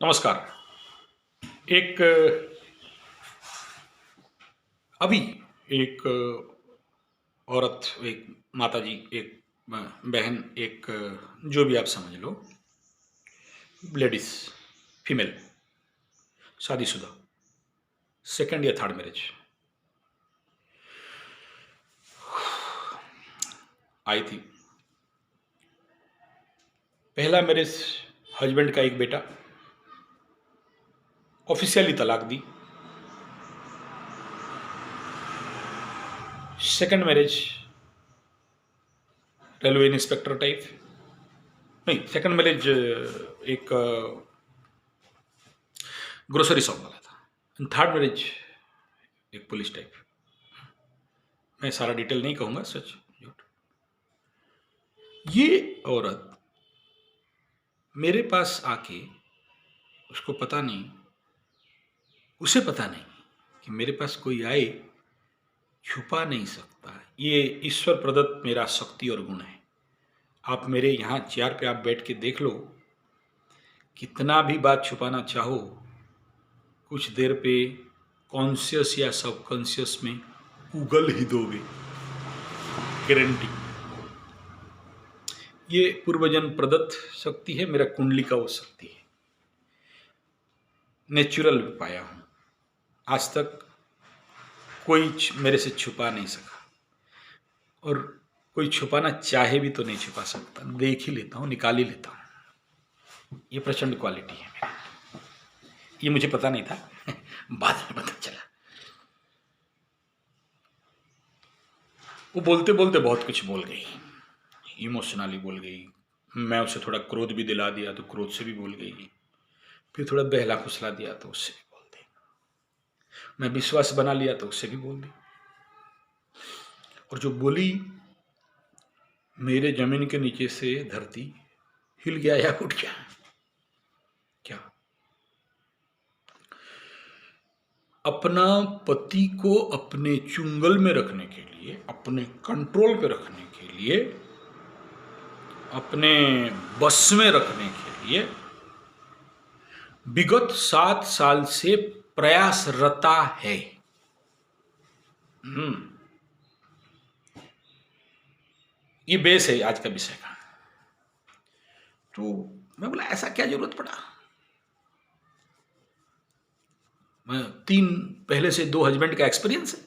नमस्कार। एक अभी एक औरत, एक माताजी, एक बहन, एक जो भी आप समझ लो, लेडीज, फीमेल, शादीशुदा, सेकंड या थर्ड मैरिज आई थी। पहला मैरिज, हस्बैंड का एक बेटा, ऑफिशियली तलाक दी। Second marriage, railway inspector type, नहीं, सेकंड मैरिज एक ग्रोसरी शॉप वाला था। थर्ड मैरिज एक पुलिस टाइप। मैं सारा डिटेल नहीं कहूंगा, सच झूठ। ये औरत मेरे पास आके, उसको पता नहीं, उसे पता नहीं कि मेरे पास कोई आए छुपा नहीं सकता। ये ईश्वर प्रदत्त मेरा शक्ति और गुण है। आप मेरे यहाँ चेयर पे आप बैठ के देख लो, कितना भी बात छुपाना चाहो, कुछ देर पे कॉन्शियस या सबकॉन्शियस में उगल ही दोगे, गारंटी। ये पूर्वजन्म प्रदत्त शक्ति है, मेरा कुंडली का वो शक्ति है, नेचुरल पाया हूं। आज तक कोई मेरे से छुपा नहीं सका, और कोई छुपाना चाहे भी तो नहीं छुपा सकता। देख ही लेता हूं, निकाल ही लेता हूं। ये प्रचंड क्वालिटी है मेरा। ये मुझे पता नहीं था बाद में पता चला। वो बोलते बोलते बहुत कुछ बोल गई, इमोशनली बोल गई। मैं उसे थोड़ा क्रोध भी दिला दिया तो क्रोध से भी बोल गई, फिर थोड़ा बहला फुसला दिया तो उससे भी बोल दी, मैं विश्वास बना लिया तो उससे भी बोल दी। और जो बोली, मेरे जमीन के नीचे से धरती हिल गया या उठ गया। क्या अपना पति को अपने चुंगल में रखने के लिए, अपने कंट्रोल पे रखने के लिए, अपने बस में रखने के लिए विगत 7 साल से प्रयासरता है। ये बेस है आज का विषय का। तो मैं बोला, ऐसा क्या जरूरत पड़ा? मैं 3 पहले से 2 हस्बैंड का एक्सपीरियंस है।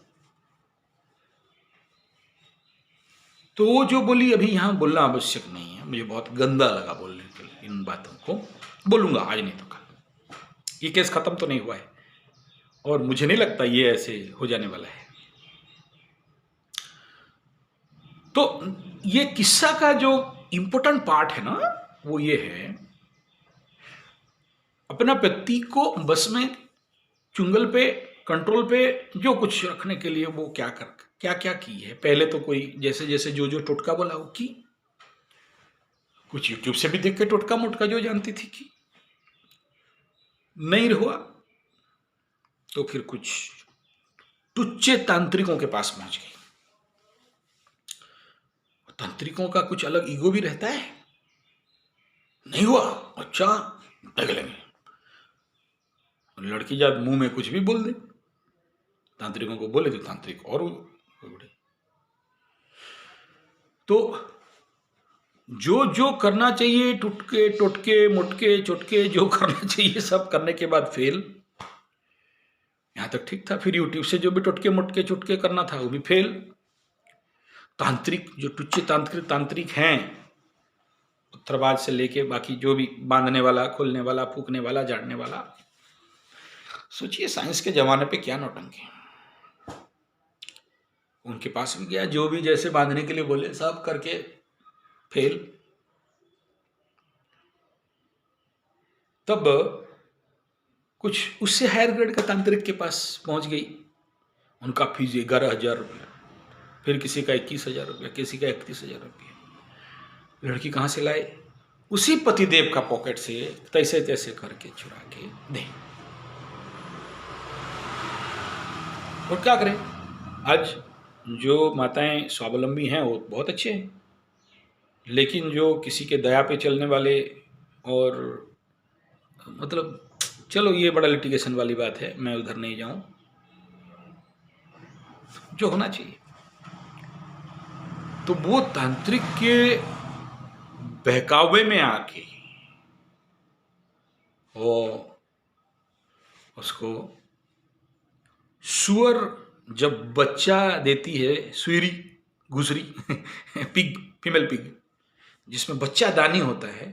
तो वो जो बोली, अभी यहां बोलना आवश्यक नहीं है, मुझे बहुत गंदा लगा बोलने के लिए। इन बातों को बोलूंगा आज नहीं तो कल। ये केस खत्म तो नहीं हुआ है, और मुझे नहीं लगता ये ऐसे हो जाने वाला है। तो ये किस्सा का जो इंपॉर्टेंट पार्ट है ना, वो ये है, अपना पति को बस में, चुंगल पे, कंट्रोल पे जो कुछ रखने के लिए वो क्या क्या की है। पहले तो कोई जैसे जैसे जो जो टोटका बोला वो की, कुछ यूट्यूब से भी देख के टोटका मोटका जो जानती थी की, नहीं हुआ तो फिर कुछ टुच्चे तांत्रिकों के पास पहुंच गई। तांत्रिकों का कुछ अलग ईगो भी रहता है। नहीं हुआ, अच्छा देख लेंगे। लड़की जब मुंह में कुछ भी बोल दे, तांत्रिकों को बोले तो तांत्रिक और उड़े। तो जो जो करना चाहिए, टुटके टोटके मोटके चुटके जो करना चाहिए सब करने के बाद फेल। यहां तक ठीक था, फिर यूट्यूब से जो भी टोटके मोटके चुटके करना था वो भी फेल। तांत्रिक, जो टुच्चे तांत्रिक हैं, उत्तरवाद से लेके बाकी जो भी, बांधने वाला, खोलने वाला, फूकने वाला, झाड़ने वाला, सोचिए साइंस के जमाने पे क्या नौटंकी। उनके पास भी गया, जो भी जैसे बांधने के लिए बोले सब करके फेल। तब कुछ उससे हायर ग्रेड का तांत्रिक के पास पहुंच गई। उनका फीस 11,000 रुपया, फिर किसी का 21,000 रुपया, किसी का 31,000 रुपया। लड़की कहां से लाए? उसी पतिदेव का पॉकेट से तैसे तैसे करके चुरा के दे। और क्या करें, आज जो माताएं स्वावलंबी हैं वो बहुत अच्छे हैं, लेकिन जो किसी के दया पे चलने वाले और मतलब चलो ये बड़ा लिटिगेशन वाली बात है, मैं उधर नहीं जाऊं, जो होना चाहिए। तो वो तांत्रिक के बहकावे में आके वो उसको सुअर जब बच्चा देती है, सुईरी घुसरी पिग, फीमेल पिग, जिसमें बच्चा दानी होता है,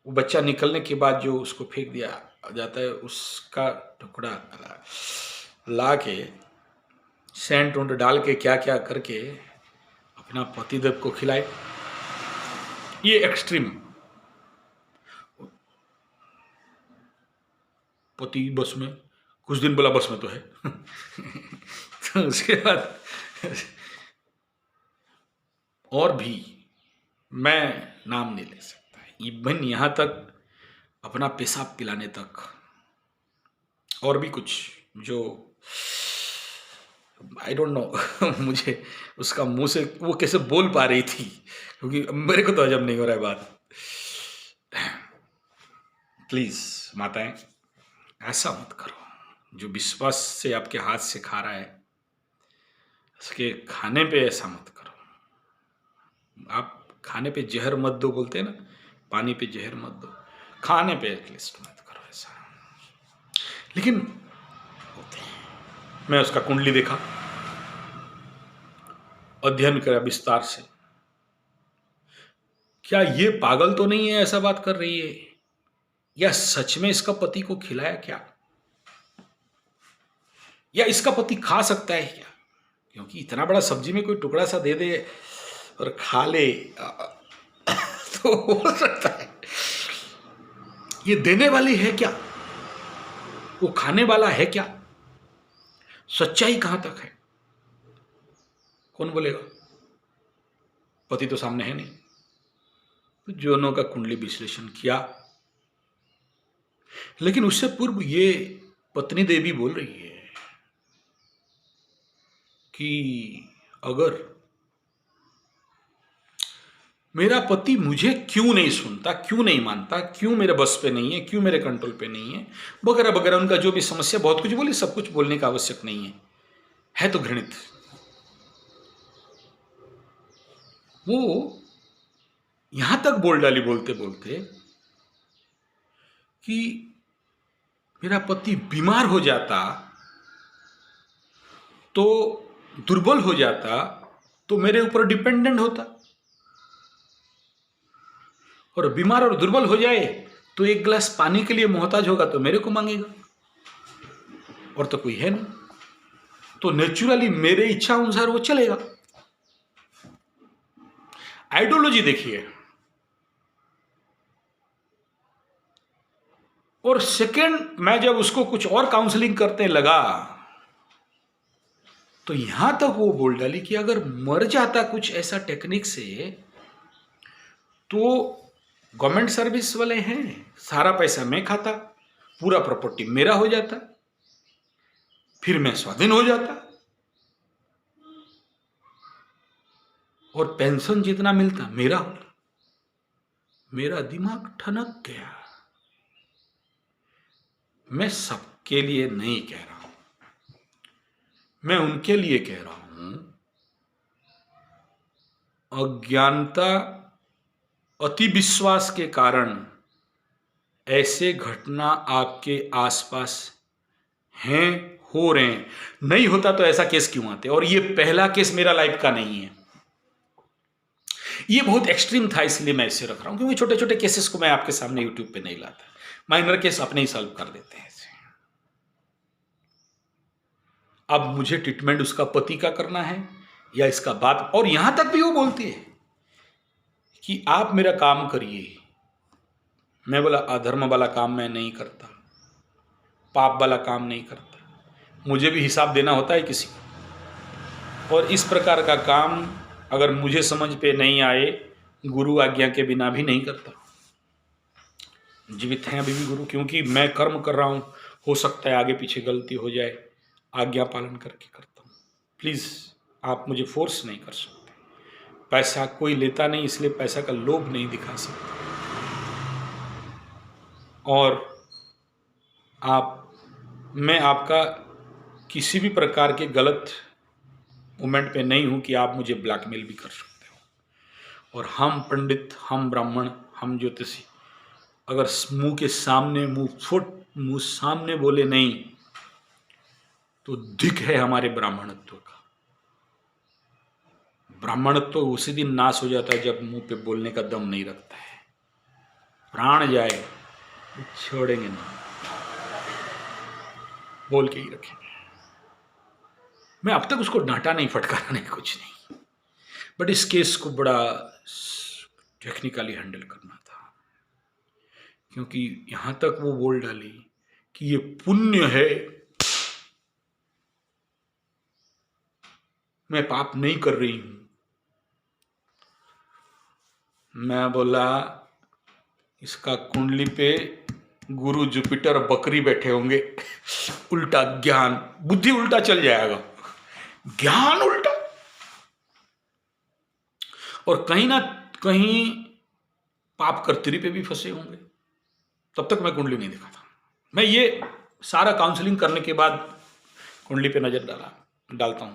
वो बच्चा निकलने के बाद जो उसको फेंक दिया जाता है, उसका टुकड़ा ला के सैंड टूंड डाल के क्या क्या करके अपना पतिदेव को खिलाए। ये एक्सट्रीम। पति बस में, कुछ दिन बोला बस में तो है तो उसके बाद और भी मैं नाम नहीं ले सकता, इवन यहाँ तक अपना पेशाब पिलाने तक, और भी कुछ जो आई डोंट नो मुझे उसका मुंह से वो कैसे बोल पा रही थी, क्योंकि मेरे को तो हजम नहीं हो रहा है बात। प्लीज माताएं, ऐसा मत करो। जो विश्वास से आपके हाथ से खा रहा है, उसके खाने पे ऐसा मत करो। आप खाने पे जहर मत दो, बोलते हैं ना, पानी पे जहर मत दो, खाने पे एटलीस्ट मत करो ऐसा। लेकिन होते हैं। मैं उसका कुंडली देखा, अध्ययन करा विस्तार से। क्या ये पागल तो नहीं है, ऐसा बात कर रही है, या सच में इसका पति को खिलाया क्या, या इसका पति खा सकता है क्या? क्योंकि इतना बड़ा सब्जी में कोई टुकड़ा सा दे दे और खा ले तो हो सकता है। ये देने वाली है क्या, वो खाने वाला है क्या? सच्चाई कहां तक है, कौन बोलेगा? पति तो सामने है नहीं। तो दोनों का कुंडली विश्लेषण किया, लेकिन उससे पूर्व ये पत्नी देवी बोल रही है कि अगर मेरा पति मुझे क्यों नहीं सुनता, क्यों नहीं मानता, क्यों मेरे बस पे नहीं है, क्यों मेरे कंट्रोल पे नहीं है, वगैरह वगैरह, उनका जो भी समस्या, बहुत कुछ बोली, सब कुछ बोलने का आवश्यक नहीं है तो घृणित। वो यहां तक बोल डाली बोलते बोलते कि मेरा पति बीमार हो जाता, तो दुर्बल हो जाता, तो मेरे ऊपर डिपेंडेंट होता, और बीमार और दुर्बल हो जाए तो एक गिलास पानी के लिए मोहताज होगा तो मेरे को मांगेगा, और तो कोई है नहीं, तो नेचुरली मेरे इच्छा अनुसार वो चलेगा। आइडियोलॉजी देखिए। और सेकंड, मैं जब उसको कुछ और काउंसलिंग करने लगा तो यहां तक वो बोल डाली कि अगर मर जाता कुछ ऐसा टेक्निक से तो गवर्नमेंट सर्विस वाले हैं, सारा पैसा मैं खाता, पूरा प्रॉपर्टी मेरा हो जाता, फिर मैं स्वाधीन हो जाता, और पेंशन जितना मिलता मेरा होता। मेरा दिमाग ठनक गया। मैं सबके लिए नहीं कह रहा हूं, मैं उनके लिए कह रहा हूं, अज्ञानता, अति विश्वास के कारण ऐसे घटना आपके आसपास हैं, हो रहे हैं। नहीं होता तो ऐसा केस क्यों आते? और ये पहला केस मेरा लाइफ का नहीं है, ये बहुत एक्सट्रीम था, इसलिए मैं इसे रख रहा हूं, क्योंकि छोटे छोटे केसेस को मैं आपके सामने यूट्यूब पे नहीं लाता। माइनर केस अपने ही सॉल्व कर देते हैं। अब मुझे ट्रीटमेंट उसका पति का करना है या इसका बाप? और यहां तक भी वो बोलती है कि आप मेरा काम करिए। मैं बोला अधर्म वाला काम मैं नहीं करता, पाप वाला काम नहीं करता, मुझे भी हिसाब देना होता है किसी को, और इस प्रकार का काम अगर मुझे समझ पे नहीं आए, गुरु आज्ञा के बिना भी नहीं करता। जीवित हैं अभी भी गुरु, क्योंकि मैं कर्म कर रहा हूं, हो सकता है आगे पीछे गलती हो जाए, आज्ञा पालन करके करता हूं। प्लीज़ आप मुझे फोर्स नहीं कर सकते। पैसा कोई लेता नहीं, इसलिए पैसा का लोभ नहीं दिखा सकते। और मैं आपका किसी भी प्रकार के गलत मूवमेंट पे नहीं हूं कि आप मुझे ब्लैकमेल भी कर सकते हो। और हम पंडित, हम ब्राह्मण, हम ज्योतिषी अगर मुंह सामने बोले नहीं तो धिक है हमारे ब्राह्मणत्व का। ब्राह्मणत्व तो उसी दिन नाश हो जाता है जब मुंह पे बोलने का दम नहीं रखता है। प्राण जाए छोड़ेंगे नहीं, बोल के ही रखेंगे। मैं अब तक उसको डांटा नहीं, फटकारा नहीं, कुछ नहीं, बट इस केस को बड़ा टेक्निकली हैंडल करना था, क्योंकि यहां तक वो बोल डाली कि ये पुण्य है, मैं पाप नहीं कर रही हूं। मैं बोला इसका कुंडली पे गुरु जुपिटर बकरी बैठे होंगे, उल्टा ज्ञान बुद्धि उल्टा चल जाएगा, ज्ञान उल्टा, और कहीं ना कहीं पाप कर्तरी पे भी फंसे होंगे। तब तक मैं कुंडली नहीं देखा था। मैं ये सारा काउंसलिंग करने के बाद कुंडली पे नजर डालता हूं,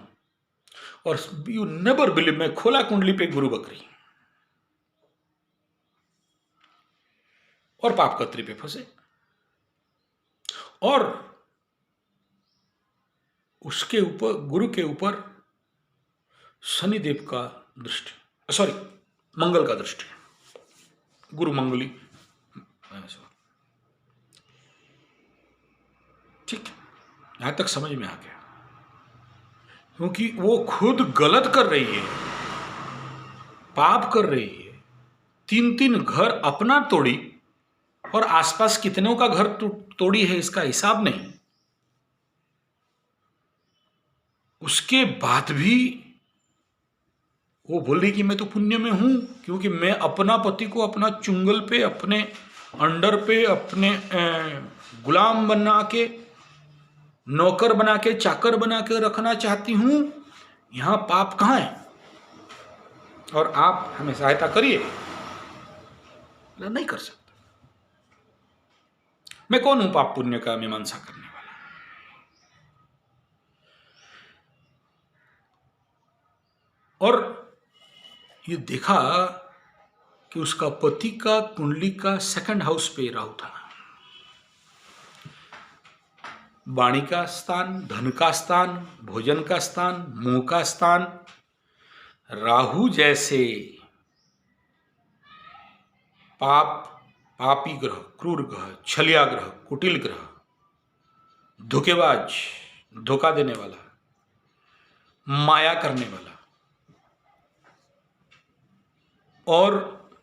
और यू नेवर बिलीव, मैं खोला कुंडली पे गुरु बकरी और पाप कर्तरी पे फंसे, और उसके ऊपर गुरु के ऊपर शनिदेव का दृष्टि, सॉरी मंगल का दृष्टि, गुरु मंगली, ठीक, यहां तक समझ में आ गया। क्योंकि वो खुद गलत कर रही है, पाप कर रही है, 3-3 घर अपना तोड़ी और आसपास कितनों का घर तोड़ी है इसका हिसाब नहीं। उसके बाद भी वो बोल रही कि मैं तो पुण्य में हूं, क्योंकि मैं अपना पति को अपना चुंगल पे, अपने अंडर पे, अपने गुलाम बना के, नौकर बना के, चाकर बना के रखना चाहती हूं। यहां पाप कहां है, और आप हमें सहायता करिए। नहीं कर सकता, मैं कौन हूं पाप पुण्य का मीमांसा करने वाला। और ये देखा कि उसका पति का कुंडली का 2nd हाउस पे राहु था, वाणी का स्थान, धन का स्थान, भोजन का स्थान, मुंह का स्थान। राहु जैसे पापी ग्रह, क्रूर ग्रह, छलिया ग्रह, कुटिल ग्रह, धोखेबाज, धोखा देने वाला, माया करने वाला, और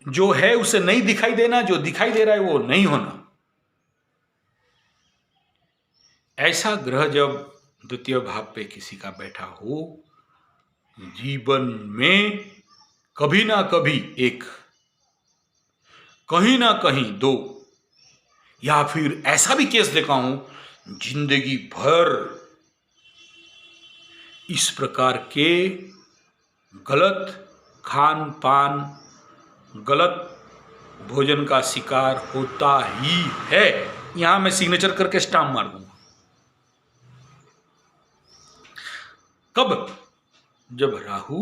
जो है उसे नहीं दिखाई देना, जो दिखाई दे रहा है वो नहीं होना, ऐसा ग्रह जब द्वितीय भाव पे किसी का बैठा हो, जीवन में कभी ना कभी एक, कहीं ना कहीं 2, या फिर ऐसा भी केस देखा हूं जिंदगी भर इस प्रकार के गलत खान पान, गलत भोजन का शिकार होता ही है। यहां मैं सिग्नेचर करके स्टाम्प मार दूंगा। कब? जब राहु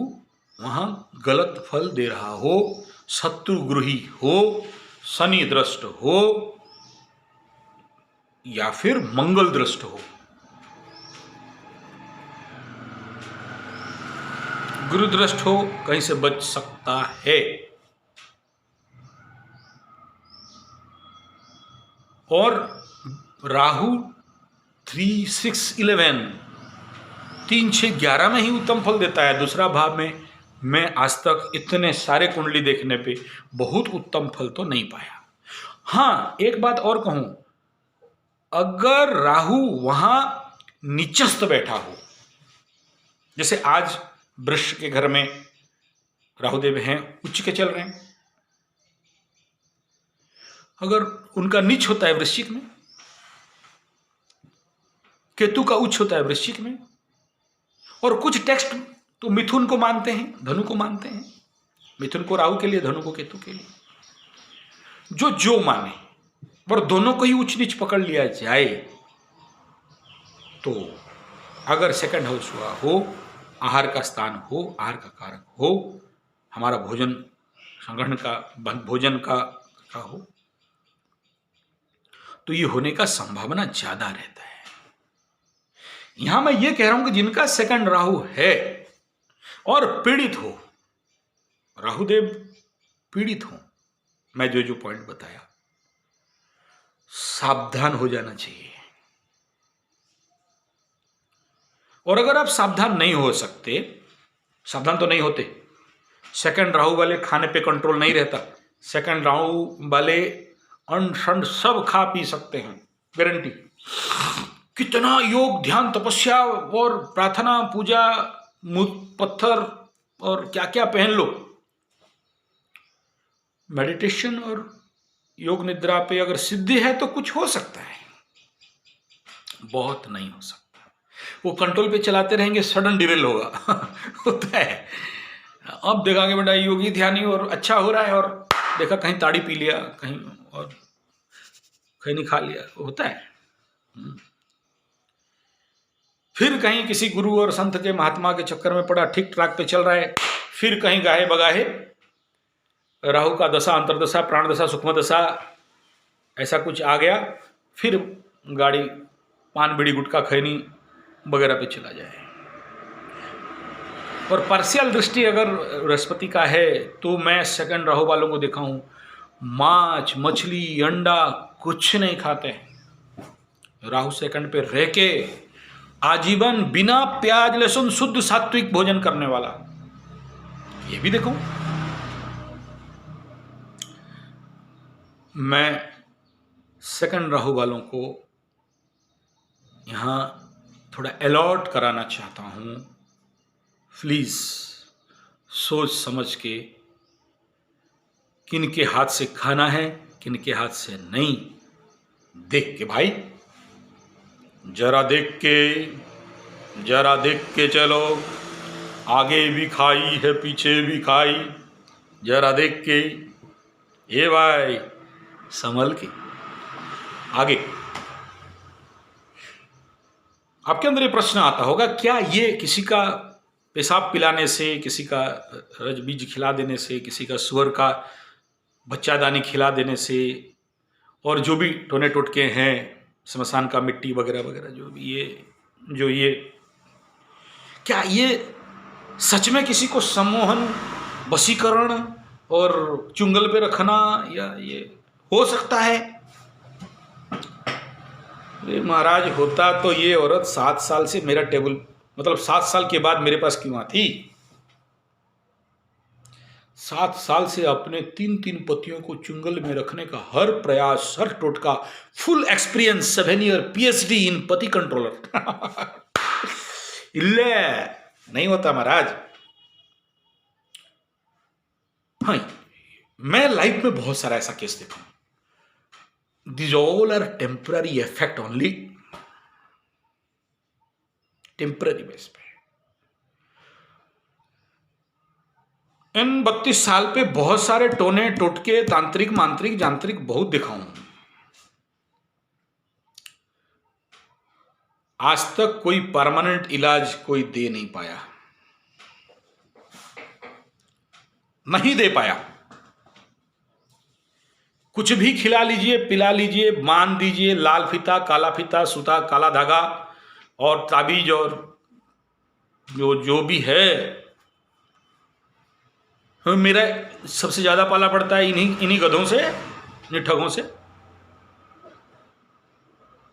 वहां गलत फल दे रहा हो, शत्रुगृही हो, शनि दृष्ट हो, या फिर मंगल दृष्ट हो। गुरु दृष्ट हो, कहीं से बच सकता है। और राहु 3, 6, 11, 3, 6, 11 में ही उत्तम फल देता है। दूसरा भाव में मैं आज तक इतने सारे कुंडली देखने पे बहुत उत्तम फल तो नहीं पाया। हाँ, एक बात और कहूं, अगर राहु वहां नीचस्थ बैठा हो, जैसे आज वृष के घर में राहुदेव हैं, उच्च के चल रहे हैं, अगर उनका नीच होता है वृश्चिक में, केतु का उच्च होता है वृश्चिक में, और कुछ टेक्स्ट तो मिथुन को मानते हैं, धनु को मानते हैं, मिथुन को राहु के लिए, धनु को केतु के लिए, जो माने और दोनों को ही उच्च नीच पकड़ लिया जाए तो अगर सेकंड हाउस हुआ हो, आहार का स्थान हो, आहार का कारक हो, हमारा भोजन संग्रहण का भोजन का हो, तो ये होने का संभावना ज्यादा रहता है। यहां मैं ये कह रहा हूं कि जिनका सेकंड राहु है और पीड़ित हो, राहुदेव पीड़ित हो, मैं जो जो पॉइंट बताया, सावधान हो जाना चाहिए। और अगर आप सावधान नहीं हो सकते, सावधान तो नहीं होते, सेकंड राहु वाले खाने पे कंट्रोल नहीं रहता, सेकंड राहु वाले अन्न शन्न सब खा पी सकते हैं, गारंटी। कितना योग ध्यान तपस्या और प्रार्थना पूजा पत्थर और क्या क्या पहन लो, मेडिटेशन और योग निद्रा पे अगर सिद्धि है तो कुछ हो सकता है, बहुत नहीं हो सकता। वो कंट्रोल पे चलाते रहेंगे, सडन डिरेल होगा होता है। अब देखा कि बेटा योगी ध्यानी और अच्छा हो रहा है, और देखा कहीं ताड़ी पी लिया, कहीं और खैनी खा लिया, होता है। फिर कहीं किसी गुरु और संत के महात्मा के चक्कर में पड़ा, ठीक ट्रैक पे चल रहा है, फिर कहीं गाहे बगाहे राहु का दशा, अंतरदशा, प्राण दशा, सूक्ष्म दशा, ऐसा कुछ आ गया, फिर गाड़ी पान बीड़ी गुटखा खैनी वगैरह पे चला जाए। और पार्शियल दृष्टि अगर बृहस्पति का है तो मैं सेकंड राहु वालों को देखा हूं, मांस मछली अंडा कुछ नहीं खाते हैं, राहु सेकंड पे रह के आजीवन बिना प्याज लहसुन शुद्ध सात्विक भोजन करने वाला, ये भी देखो। मैं सेकंड राहु वालों को यहां थोड़ा अलर्ट कराना चाहता हूं, प्लीज सोच समझ के किन के हाथ से खाना है, किन के हाथ से नहीं, देख के भाई, जरा देख के चलो, आगे भी खाई है पीछे भी खाई, जरा देख के, ये भाई संभल के आगे। आपके अंदर ये प्रश्न आता होगा, क्या ये किसी का पेशाब पिलाने से, किसी का रज बीज खिला देने से, किसी का सुअर का बच्चादानी खिला देने से, और जो भी टोने टोटके हैं, शमशान का मिट्टी वगैरह वगैरह, जो ये क्या ये सच में किसी को सम्मोहन, वशीकरण और चुंगल पे रखना, या ये हो सकता है? अरे महाराज, होता तो ये औरत 7 साल से मेरा टेबल, मतलब 7 साल के बाद मेरे पास क्यों आती? 7 साल से अपने 3 पतियों को चुंगल में रखने का हर प्रयास, हर टोटका, फुल एक्सपीरियंस, 7 ईयर PhD इन पति कंट्रोलर इल्ले नहीं होता महाराज। हाँ, मैं लाइफ में बहुत सारा ऐसा केस देखा हूं। These all are temporary effect only, temporary base पे। इन 32 साल पे बहुत सारे टोने टोटके, तांत्रिक मांत्रिक जांत्रिक बहुत देखा हूं। आज तक कोई परमानेंट इलाज कोई दे नहीं पाया, नहीं दे पाया। कुछ भी खिला लीजिए, पिला लीजिए, मान दीजिए, लाल फीता, काला फीता, सूता, काला धागा और ताबीज और जो भी है। मेरा सबसे ज्यादा पाला पड़ता है इन्हीं गधों से, इन्हीं ठगों से,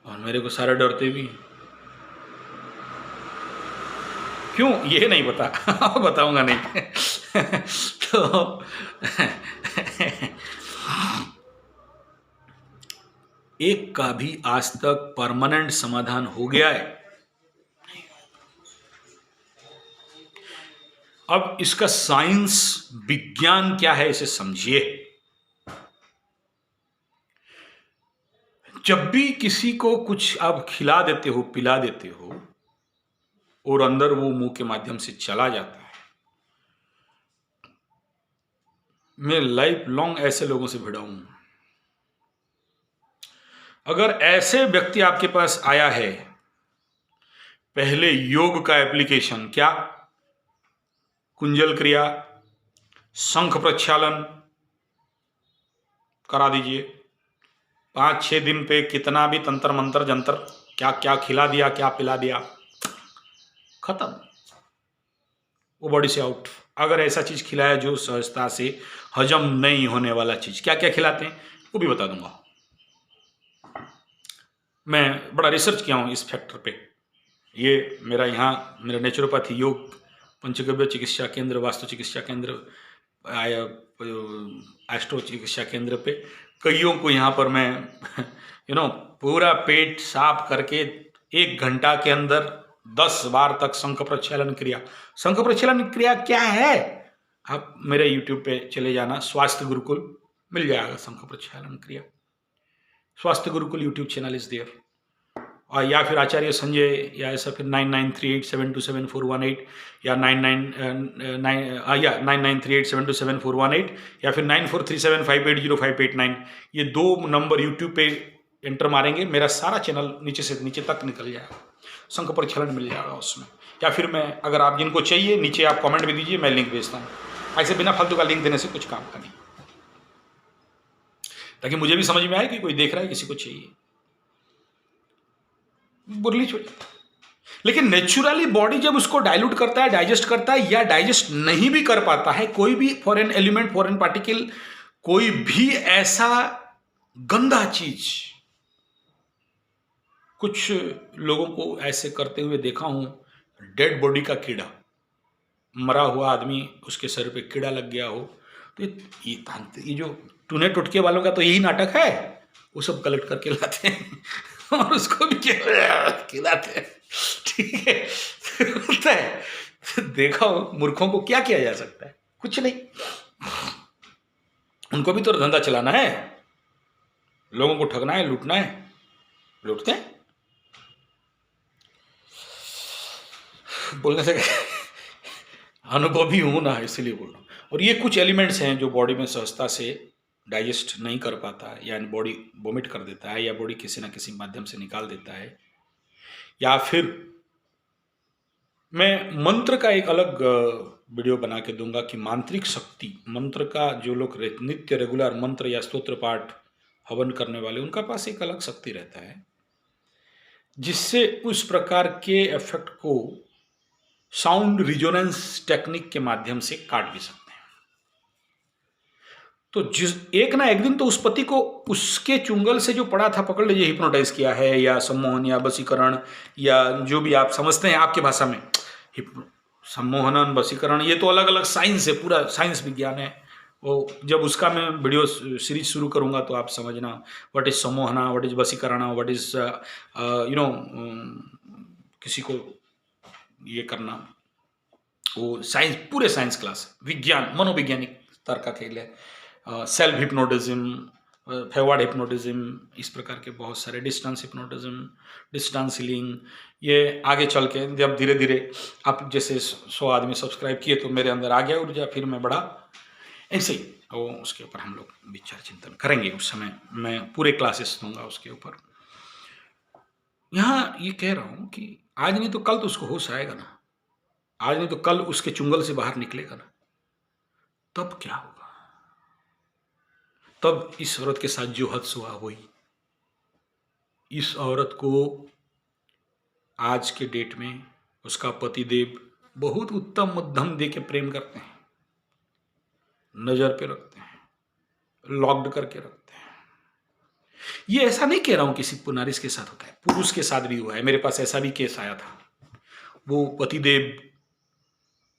और मेरे को सारे डरते भी। क्यों ये नहीं पता बताऊंगा नहीं तो एक का भी आज तक परमानेंट समाधान हो गया है? अब इसका साइंस, विज्ञान क्या है, इसे समझिए। जब भी किसी को कुछ आप खिला देते हो, पिला देते हो, और अंदर वो मुंह के माध्यम से चला जाता है, मैं लाइफ लॉन्ग ऐसे लोगों से भिड़ा हूं। अगर ऐसे व्यक्ति आपके पास आया है, पहले योग का एप्लीकेशन क्या, कुंजल क्रिया, शंख प्रक्षालन करा दीजिए। 5-6 दिन पे कितना भी तंत्र मंत्र जंतर क्या क्या खिला दिया, क्या पिला दिया, खत्म, वो बॉडी से आउट। अगर ऐसा चीज खिलाया जो सहजता से हजम नहीं होने वाला चीज, क्या क्या खिलाते हैं वो भी बता दूंगा। मैं बड़ा रिसर्च किया हूँ इस फैक्टर पे। ये मेरा नेचुरोपैथी, योग, पंचगव्य चिकित्सा केंद्र, वास्तु चिकित्सा केंद्र, एस्ट्रो चिकित्सा केंद्र पे कईयों को यहाँ पर मैं पूरा पेट साफ करके 1 घंटा के अंदर 10 बार तक शंख प्रक्षालन क्रिया। शंख प्रक्षालन क्रिया क्या है, आप मेरे यूट्यूब पे चले जाना, स्वास्थ्य गुरुकुल मिल जाएगा। शंख प्रक्षालन क्रिया, Swasthya Gurukul YouTube channel is there. और या फिर आचार्य संजय, या ऐसा फिर 9938727418 या 9938727418 या फिर 9437580589, ये 2 नंबर यूट्यूब पे एंटर मारेंगे, मेरा सारा चैनल नीचे से नीचे तक निकल जाएगा, शंख प्रक्षालन मिल जाएगा उसमें। या फिर मैं, अगर आप जिनको चाहिए नीचे आप कमेंट भी दीजिए, मैं लिंक भेजता हूँ। ऐसे बिना फालतू का लिंक देने से कुछ काम का नहीं, ताकि मुझे भी समझ में आए कि कोई देख रहा है, किसी को चाहिए, बुरली छोड़। लेकिन नेचुरली बॉडी जब उसको डाइल्यूट करता है, डाइजेस्ट करता है, या डाइजेस्ट नहीं भी कर पाता है, कोई भी फॉरेन एलिमेंट, फॉरेन पार्टिकल, कोई भी ऐसा गंदा चीज, कुछ लोगों को ऐसे करते हुए देखा हूं, डेड बॉडी का कीड़ा, मरा हुआ आदमी, उसके सर पे कीड़ा लग गया हो, तो ये जो टूने टुटके वालों का तो यही नाटक है, वो सब कलेक्ट करके लाते हैं और उसको भी खिलाते हैं, ठीक है। होता है, देखा हो, मूर्खों को क्या किया जा सकता है, कुछ नहीं, उनको भी तो धंधा चलाना है, लोगों को ठगना है, लूटना है, लूटते हैं। बोलने से अनुभवी हूं ना, इसलिए बोल रहा हूं। और ये कुछ एलिमेंट्स हैं जो बॉडी में सहजता से डाइजेस्ट नहीं कर पाता है, यानी बॉडी वोमिट कर देता है, या बॉडी किसी ना किसी माध्यम से निकाल देता है। या फिर मैं मंत्र का एक अलग वीडियो बना के दूंगा कि मांत्रिक शक्ति, मंत्र का जो लोग नित्य रेगुलर मंत्र या स्तोत्र पाठ हवन करने वाले, उनका पास एक अलग शक्ति रहता है, जिससे उस प्रकार के इफेक्ट को साउंड रिजोनेंस टेक्निक के माध्यम से काट भी सकते हैं। तो एक ना एक दिन तो उस पति को उसके चुंगल से जो पड़ा था, पकड़ लीजिए, हिप्नोटाइज किया है, या सम्मोहन या वशीकरण, या जो भी आप समझते हैं आपके भाषा में, सम्मोहन, वशीकरण, ये तो अलग अलग साइंस है, पूरा साइंस विज्ञान है वो। जब उसका मैं वीडियो सीरीज शुरू करूंगा तो आप समझना, व्हाट इज सम्मोहना, व्हाट इज वशीकरण, व्हाट इज किसी को ये करना, वो साइंस, पूरे साइंस क्लास, विज्ञान, मनोवैज्ञानिक स्तर का खेल है। सेल्फ हिप्नोटिज्म, फॉरवर्ड हिप्नोटिज्म, इस प्रकार के बहुत सारे, डिस्टेंस हिप्नोटिज्म, डिस्टेंस हीलिंग, ये आगे चल के जब धीरे धीरे आप जैसे 100 आदमी सब्सक्राइब किए तो मेरे अंदर आ गया ऊर्जा, फिर मैं बढ़ा, ऐसे ही वो उसके ऊपर हम लोग विचार चिंतन करेंगे। उस समय मैं पूरे क्लासेस दूंगा उसके ऊपर। यहाँ ये कह रहा हूँ कि आज नहीं तो कल तो उसको होश आएगा ना, आज नहीं तो कल उसके चुंगल से बाहर निकलेगा ना, तब क्या होगा? तब इस औरत के साथ जो हद हुआ वही, इस औरत को आज के डेट में उसका पतिदेव बहुत उत्तम मध्यम दे के प्रेम करते हैं, नजर पे रखते हैं, लॉक्ड करके रखते हैं। ये ऐसा नहीं कह रहा हूं किसी नारी के साथ होता है, पुरुष के साथ भी हुआ है। मेरे पास ऐसा भी केस आया था, वो पतिदेव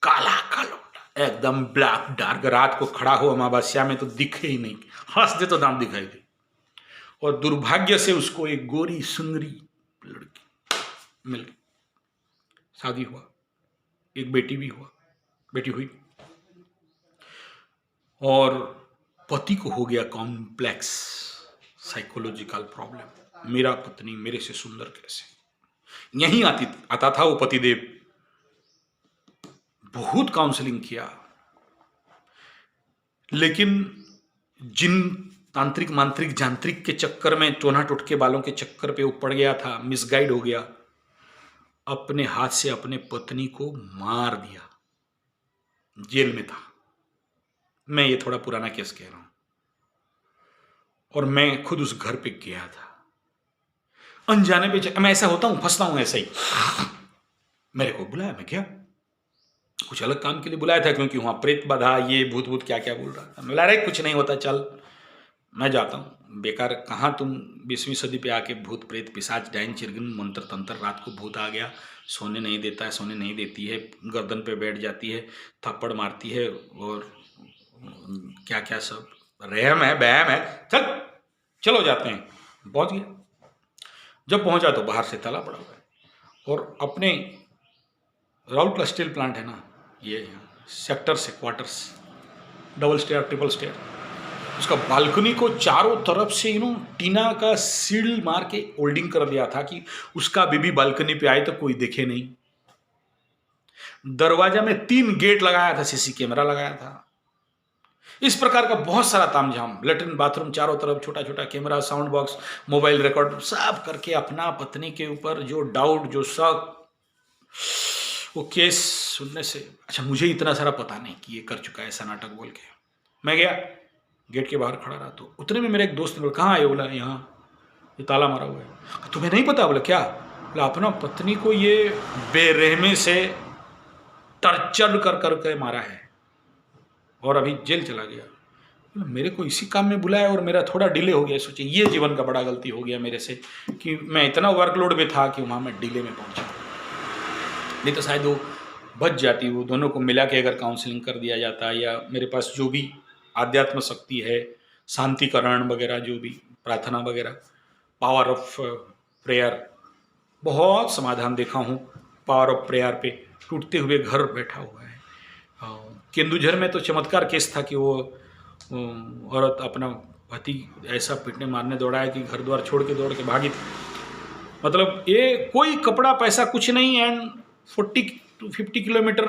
काला काला एकदम ब्लैक डार्क, रात को खड़ा हो अमावस्या में तो दिखे ही नहीं, हंस दे तो दांत दिखाई दे, और दुर्भाग्य से उसको एक गोरी सुंदरी लड़की मिल गई, शादी हुआ, एक बेटी भी बेटी हुई, और पति को हो गया कॉम्प्लेक्स साइकोलॉजिकल प्रॉब्लम, मेरा पत्नी मेरे से सुंदर कैसे। यहीं आता था वो पतिदेव, बहुत काउंसलिंग किया, लेकिन जिन तांत्रिक मांत्रिक जांत्रिक के चक्कर में, टोना टोटके बालों के चक्कर पे वो पड़ गया था, मिसगाइड हो गया, अपने हाथ से अपने पत्नी को मार दिया, जेल में था। मैं ये थोड़ा पुराना केस कह रहा हूं, और मैं खुद उस घर पे गया था अनजाने पे। मैं ऐसा होता हूं, फंसता हूं ऐसा ही। मेरे को बुलाया, मैं गया, कुछ अलग काम के लिए बुलाया था, क्योंकि वहां प्रेत बाधा, ये भूत भूत क्या क्या बोल रहा था। मैं बोला, अरे कुछ नहीं होता, चल मैं जाता हूँ, बेकार कहाँ तुम 20वीं सदी पे आके भूत प्रेत पिशाच डाइन चिरगिन मंत्र तंत्र, रात को भूत आ गया, सोने नहीं देता है, सोने नहीं देती है, गर्दन पे बैठ जाती है, थप्पड़ मारती है, और क्या क्या सब रहम है बहम है, चलो जाते हैं। पहुंच गया, जब पहुंचा तो बाहर से ताला पड़ा हुआ है, और अपने राउरकेला स्टील प्लांट है ना, ये सेक्टर से quarters, double stair triple stair, उसका बालकनी को चारों तरफ से टीना का सील मार के होल्डिंग कर दिया था कि उसका बीबी बालकनी पे आए तो कोई देखे नहीं। दरवाजा में 3 गेट लगाया था, सीसी कैमरा लगाया था। इस प्रकार का बहुत सारा तामझाम, लेटरिन बाथरूम चारों तरफ, छोटा छोटा camera, sound box, mobile record, सब करके अपना पत्नी के ऊपर जो डाउट, जो शक, वो केस सुनने से, अच्छा मुझे इतना सारा पता नहीं कि ये कर चुका है ऐसा नाटक बोल के। मैं गया, गेट के बाहर खड़ा रहा, तो उतने में मेरे एक दोस्त ने बोला, कहाँ आए? बोला, यहाँ, ये ताला मारा हुआ है। तुम्हें नहीं पता? बोला, क्या? बोला, अपना पत्नी को ये बेरहमी से टर्चर कर करके मारा है, और अभी जेल चला गया। मेरे को इसी काम में बुलाया और मेरा थोड़ा डिले हो गया। सोचिए, ये जीवन का बड़ा गलती हो गया मेरे से कि मैं इतना वर्कलोड में था कि वहाँ मैं डिले में पहुँचा, नहीं तो शायद वो बच जाती। वो दोनों को मिला के अगर काउंसलिंग कर दिया जाता, या मेरे पास जो भी आध्यात्म शक्ति है, शांतिकरण वगैरह, जो भी प्रार्थना वगैरह, पावर ऑफ प्रेयर, बहुत समाधान देखा हूँ पावर ऑफ प्रेयर पे। टूटते हुए घर बैठा हुआ है। केंदुझर में तो चमत्कार केस था कि वो औरत अपना पति ऐसा पीटने मारने दौड़ा है कि घर द्वार छोड़ के दौड़ के भागी थी। मतलब ये कोई कपड़ा पैसा कुछ नहीं, एंड 40 to 50 किलोमीटर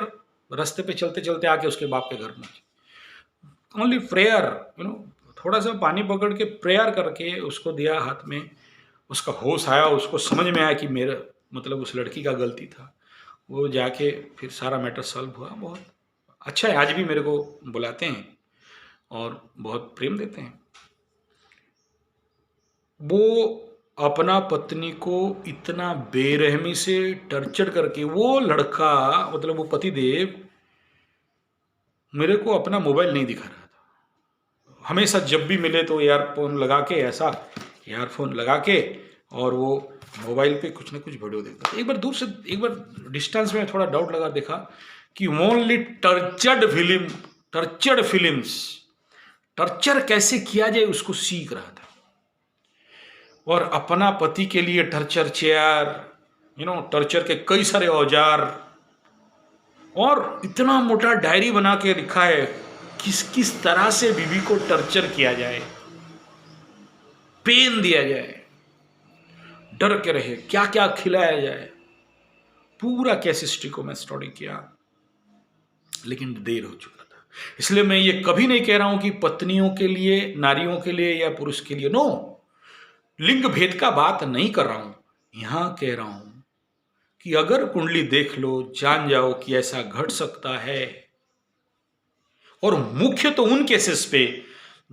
रास्ते पे चलते चलते आके उसके बाप के घर पहुंचे। ओनली प्रेयर, थोड़ा सा पानी पकड़ के प्रेयर करके उसको दिया हाथ में, उसका होश आया, उसको समझ में आया कि मेरा मतलब उस लड़की का गलती था। वो जाके फिर सारा मैटर सॉल्व हुआ। बहुत अच्छा है, आज भी मेरे को बुलाते हैं और बहुत प्रेम देते हैं। वो अपना पत्नी को इतना बेरहमी से टर्चर करके, वो लड़का मतलब वो पतिदेव मेरे को अपना मोबाइल नहीं दिखा रहा था। हमेशा जब भी मिले तो ईयरफोन लगा के, ऐसा ईयरफोन लगा के, और वो मोबाइल पे कुछ ना कुछ वीडियो देखता। एक बार दूर से, एक बार डिस्टेंस में थोड़ा डाउट लगा, देखा कि ओनली टर्चर्ड फिल्म्स, टर्चर कैसे किया जाए उसको सीख रहा था। और अपना पति के लिए टर्चर चेयर, टर्चर के कई सारे औजार, और इतना मोटा डायरी बना के लिखा है किस किस तरह से बीवी को टर्चर किया जाए, पेन दिया जाए, डर के रहे, क्या क्या खिलाया जाए। पूरा केस हिस्ट्री को मैं स्टडी किया, लेकिन देर हो चुका था। इसलिए मैं ये कभी नहीं कह रहा हूं कि पत्नियों के लिए, नारियों के लिए या पुरुष के लिए, नो, लिंग भेद का बात नहीं कर रहा हूं। यहां कह रहा हूं कि अगर कुंडली देख लो, जान जाओ कि ऐसा घट सकता है। और मुख्य तो उन केसेस पे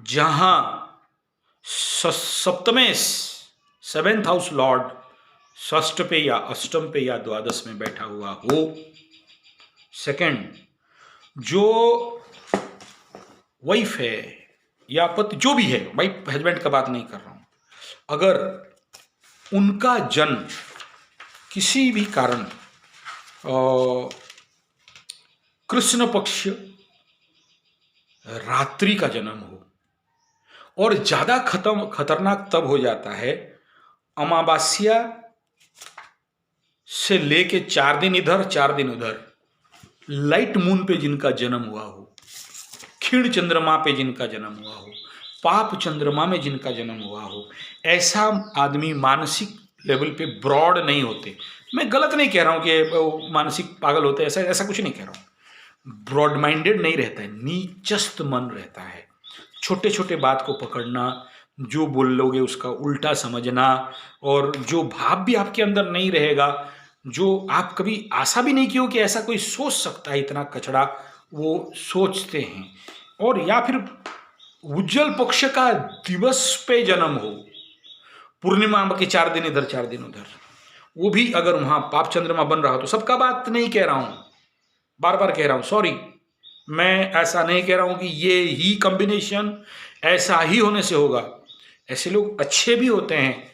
जहां सप्तमेश, 7th हाउस लॉर्ड षष्ठ पे या अष्टम पे या द्वादश में बैठा हुआ हो। सेकंड, जो वाइफ है या पति, जो भी है, वाइफ हस्बैंड का बात नहीं कर रहा हूं, अगर उनका जन्म किसी भी कारण कृष्ण पक्ष रात्रि का जन्म हो, और ज्यादा खतरनाक तब हो जाता है अमावस्या से लेके 4 दिन इधर 4 दिन उधर, लाइट मून पे जिनका जन्म हुआ हो, क्षीण चंद्रमा पे जिनका जन्म हुआ हो, पाप चंद्रमा में जिनका जन्म हुआ हो, ऐसा आदमी मानसिक लेवल पे ब्रॉड नहीं होते। मैं गलत नहीं कह रहा हूं कि मानसिक पागल होते, ऐसा कुछ नहीं कह रहा हूं। ब्रॉड माइंडेड नहीं रहता है, नीचस्त मन रहता है। छोटे छोटे बात को पकड़ना, जो बोल लोगे उसका उल्टा समझना, और जो भाव भी आपके अंदर नहीं रहेगा, जो आप कभी आशा भी नहीं की हो कि ऐसा कोई सोच सकता है, इतना कचड़ा वो सोचते हैं। और या फिर उज्जवल पक्ष का दिवस पे जन्म हो, पूर्णिमा के 4 दिन इधर 4 दिन उधर, वो भी अगर वहां पाप चंद्रमा बन रहा हो, तो सबका बात नहीं कह रहा हूं, बार बार कह रहा हूं, सॉरी, मैं ऐसा नहीं कह रहा हूं कि ये ही कॉम्बिनेशन ऐसा ही होने से होगा। ऐसे लोग अच्छे भी होते हैं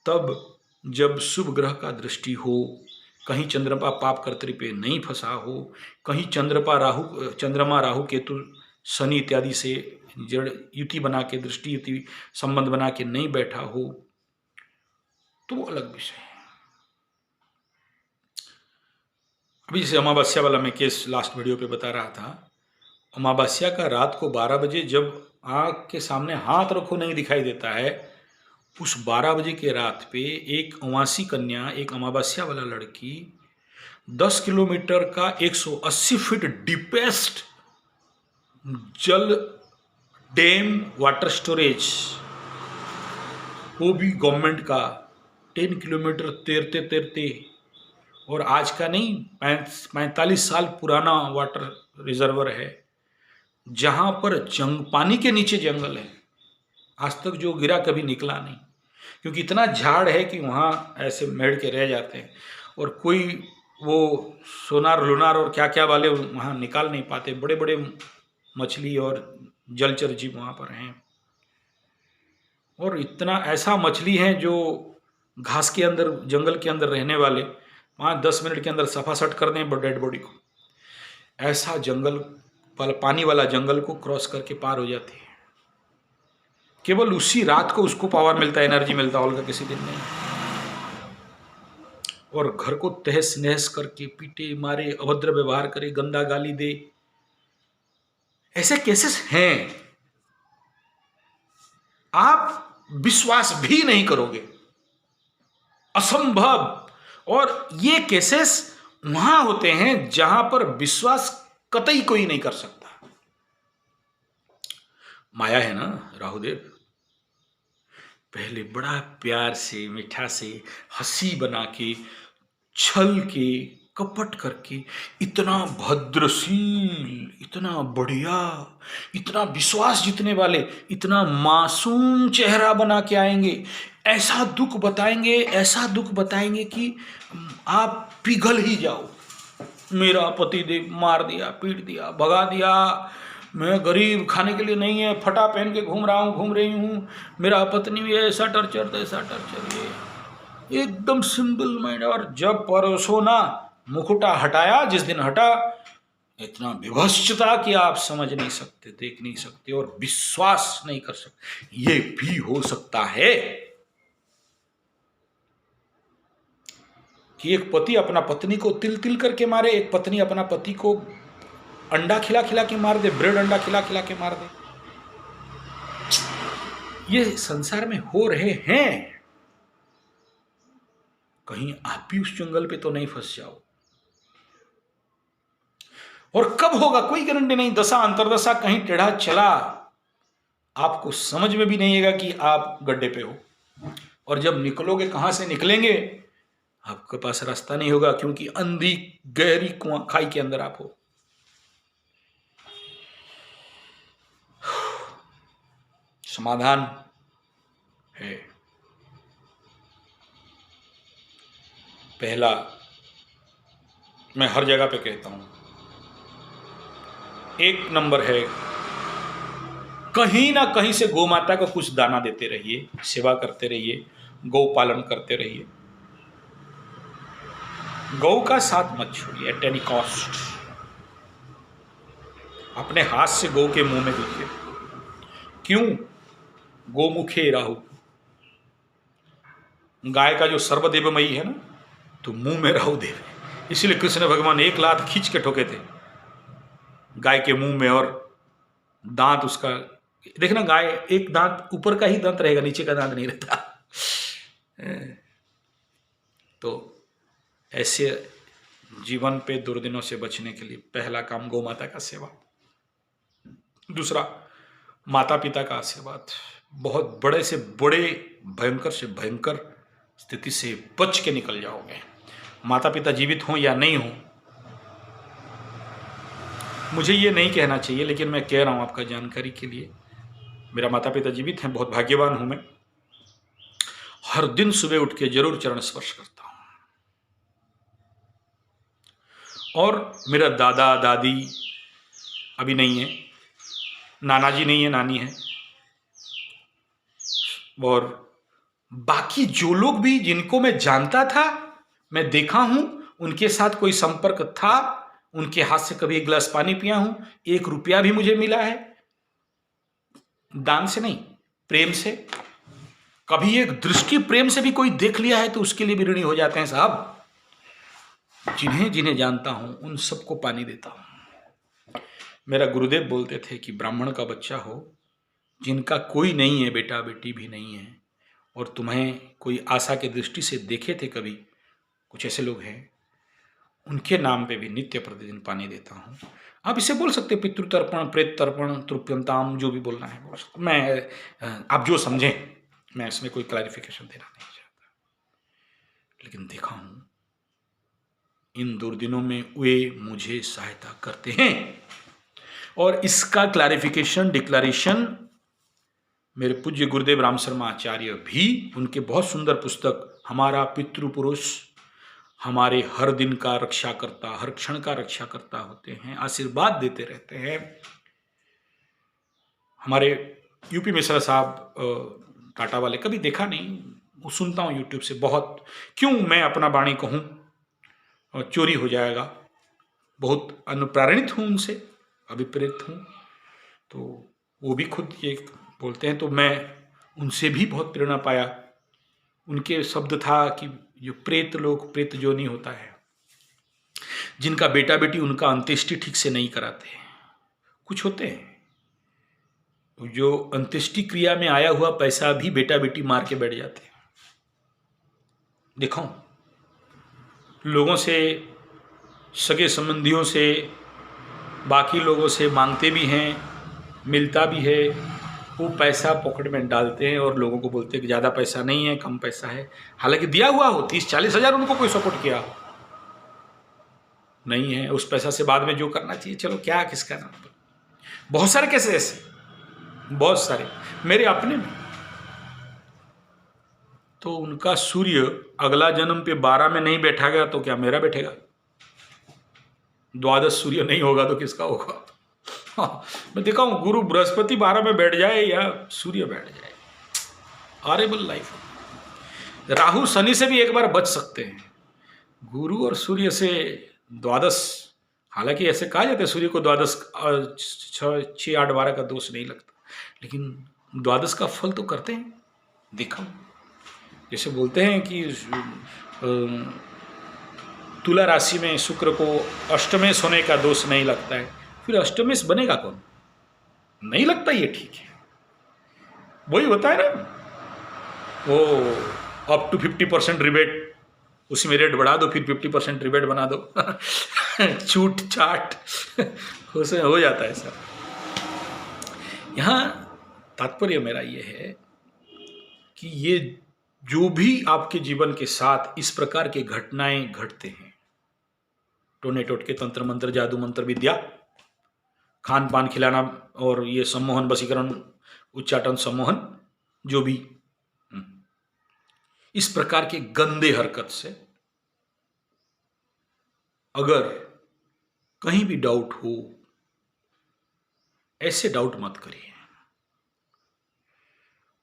तब जब शुभ ग्रह का दृष्टि हो, कहीं चंद्रमा पाप कर्तरी पे नहीं फंसा हो, कहीं चंद्रमा राहु केतु शनि इत्यादि से जड़ युति बना के, दृष्टि युति संबंध बना के नहीं बैठा हो, तो वो अलग विषय है। अभी जैसे अमावस्या वाला मैं केस लास्ट वीडियो पे बता रहा था, अमावस्या का रात को 12 बजे जब आंख के सामने हाथ रखो नहीं दिखाई देता है, उस 12 बजे के रात पे एक अमासी कन्या, एक अमावस्या वाला लड़की 10 किलोमीटर का 180 फीट डीपेस्ट जल डैम वाटर स्टोरेज, वो भी गवर्नमेंट का, 10 किलोमीटर तैरते तैरते, और आज का नहीं, 45 साल पुराना वाटर रिजर्वर है, जहां पर पानी के नीचे जंगल है, आज तक जो गिरा कभी निकला नहीं, क्योंकि इतना झाड़ है कि वहाँ ऐसे मेड़ के रह जाते हैं, और कोई वो सोनार लुनार और क्या क्या वाले वहाँ निकाल नहीं पाते, बड़े बड़े मछली और जलचर जीव वहाँ पर हैं, और इतना ऐसा मछली हैं जो घास के अंदर, जंगल के अंदर रहने वाले 5-10 मिनट के अंदर सफासट कर दें डेड बॉडी को, ऐसा जंगल पानी वाला जंगल को क्रॉस करके पार हो जाती है। केवल उसी रात को उसको पावर मिलता है, एनर्जी मिलता है, और का किसी दिन नहीं। और घर को तहस नहस करके पीटे मारे, अभद्र व्यवहार करे, गंदा गाली दे, ऐसे केसेस हैं, आप विश्वास भी नहीं करोगे, असंभव। और ये केसेस वहां होते हैं जहां पर विश्वास कतई कोई नहीं कर सकता। माया है ना राहुदेव, पहले बड़ा प्यार से, मीठा से, हंसी बना के, छल के, कपट करके, इतना भद्रशील, इतना बढ़िया, इतना विश्वास जीतने वाले, इतना मासूम चेहरा बना के आएंगे, ऐसा दुख बताएंगे, ऐसा दुख बताएंगे कि आप पिघल ही जाओ। मेरा पति देव मार दिया, पीट दिया, भगा दिया, मैं गरीब, खाने के लिए नहीं है, फटा पहन के घूम रही हूँ, मेरा पत्नी भी ऐसा टर्चर, ऐसा टर्चर, ये एकदम सिंपल माइंड। और जब परसों ना मुकुटा हटाया, जिस दिन हटा, इतना विभत्सता कि आप समझ नहीं सकते, देख नहीं सकते, और विश्वास नहीं कर सकते ये भी हो सकता है कि एक पति अपना पत्नी को तिल तिल करके मारे, एक पत्नी अपना पति को अंडा खिला खिला के मार दे, ब्रेड अंडा खिला खिला के मार दे। ये संसार में हो रहे हैं, कहीं आप भी उस जंगल पे तो नहीं फंस जाओ। और कब होगा कोई गारंटी नहीं, दशा अंतरदशा कहीं टेढ़ा चला, आपको समझ में भी नहीं आएगा कि आप गड्ढे पे हो, और जब निकलोगे कहां से निकलेंगे आपके पास रास्ता नहीं होगा, क्योंकि अंधी गहरी खाई के अंदर आप हो। समाधान है, पहला, मैं हर जगह पे कहता हूं, एक नंबर है, कहीं ना कहीं से गौ माता को कुछ दाना देते रहिए, सेवा करते रहिए, गौ पालन करते रहिए, गौ का साथ मत छोड़िए एट एनी कॉस्ट। अपने हाथ से गौ के मुंह में दीजिए, क्यों? गोमुखे राहु, गाय का जो सर्वदेवमयी है ना, तो मुंह में राहु देव है, इसलिए कृष्ण भगवान एक लात खींच के ठोके थे गाय के मुंह में, और दांत उसका देखना, गाय एक दांत ऊपर का ही दांत रहेगा, नीचे का दांत नहीं रहता। तो ऐसे जीवन पे दुर्दिनों से बचने के लिए पहला काम गौ माता का सेवा। दूसरा, माता पिता का आशीर्वाद, बहुत बड़े से बड़े, भयंकर से भयंकर स्थिति से बच के निकल जाओगे। माता पिता जीवित हों या नहीं हों, मुझे ये नहीं कहना चाहिए, लेकिन मैं कह रहा हूँ आपका जानकारी के लिए। मेरा माता पिता जीवित हैं, बहुत भाग्यवान हूँ मैं। हर दिन सुबह उठ के जरूर चरण स्पर्श करता हूँ। और मेरा दादा दादी अभी नहीं है, नाना जी नहीं है, नानी है। और बाकी जो लोग भी जिनको मैं जानता था, मैं देखा हूं, उनके साथ कोई संपर्क था, उनके हाथ से कभी एक गिलास पानी पिया हूं, 1 रुपया भी मुझे मिला है, दान से नहीं, प्रेम से। कभी एक दृष्टि प्रेम से भी कोई देख लिया है तो उसके लिए भी ऋणी हो जाते हैं साहब। जिन्हें जिन्हें जानता हूं उन सबको पानी देता हूं। मेरा गुरुदेव बोलते थे कि ब्राह्मण का बच्चा हो, जिनका कोई नहीं है, बेटा बेटी भी नहीं है, और तुम्हें कोई आशा की दृष्टि से देखे थे कभी, कुछ ऐसे लोग हैं, उनके नाम पे भी नित्य प्रतिदिन पानी देता हूँ। आप इसे बोल सकते पितृतर्पण, प्रेत तर्पण, तृप्यंताम, जो भी बोलना है बोल सकते। मैं आप जो समझें, मैं इसमें कोई क्लैरिफिकेशन देना नहीं चाहता, लेकिन देखा हूँ इन दुर्दिनों में वे मुझे सहायता करते हैं। और इसका क्लैरिफिकेशन, डिक्लेरेशन मेरे पूज्य गुरुदेव राम शर्मा आचार्य भी, उनके बहुत सुंदर पुस्तक हमारा पितृपुरुष हमारे हर दिन का रक्षा करता, हर क्षण का रक्षा करता होते हैं, आशीर्वाद देते रहते हैं। हमारे यूपी मिश्रा साहब टाटा वाले, कभी देखा नहीं, वो सुनता हूँ यूट्यूब से बहुत। क्यों मैं अपना वाणी कहूँ, चोरी हो जाएगा। बहुत अनुप्राणित हूँ उनसे, अभिप्रेत हूँ। तो वो भी खुद ये बोलते हैं, तो मैं उनसे भी बहुत प्रेरणा पाया। उनके शब्द था कि जो प्रेत लोग, प्रेत जो नहीं होता है, जिनका बेटा बेटी उनका अंत्येष्टि ठीक से नहीं कराते, कुछ होते हैं जो अंत्येष्टि क्रिया में आया हुआ पैसा भी बेटा बेटी मार के बैठ जाते हैं। देखो लोगों से, सगे संबंधियों से, बाकी लोगों से मांगते भी हैं, मिलता भी है, वो पैसा पॉकेट में डालते हैं और लोगों को बोलते हैं कि ज़्यादा पैसा नहीं है, कम पैसा है। हालांकि दिया हुआ हो 30-40 हज़ार, उनको कोई सपोर्ट किया नहीं है। उस पैसा से बाद में जो करना चाहिए, चलो क्या किसका नाम। बहुत सारे कैसे ऐसे, बहुत सारे मेरे अपने में। तो उनका सूर्य अगला जन्म पे 12 में नहीं बैठा गया तो क्या मेरा बैठेगा? 12 सूर्य नहीं होगा तो किसका होगा? हाँ, मैं देखा हूँ गुरु बृहस्पति 12 में बैठ जाए या सूर्य बैठ जाए, हॉरेबल लाइफ। राहु शनि से भी एक बार बच सकते हैं, गुरु और सूर्य से 12। हालांकि ऐसे कहा जाता है सूर्य को 12 6, 8, 12 का दोष नहीं लगता, लेकिन 12 का फल तो करते हैं। देखा जैसे बोलते हैं कि तुला राशि में शुक्र को अष्टमेश होने का दोष नहीं लगता है, फिर अष्टमेश बनेगा कौन? नहीं लगता, ये ठीक है। वही होता है ना, वो अप टू 50% रिबेट, उसी में रेट बढ़ा दो, फिर 50% रिबेट बना दो छूट चाट उसमें हो जाता है सर। यहाँ तात्पर्य मेरा ये है कि ये जो भी आपके जीवन के साथ इस प्रकार के घटनाएं घटते हैं, टोने टोटके, तंत्र मंत्र, जादू मंत्र विद्या, खान पान खिलाना, और ये सम्मोहन, वशीकरण, उच्चाटन, सम्मोहन, जो भी इस प्रकार के गंदे हरकत से अगर कहीं भी डाउट हो, ऐसे डाउट मत करिए।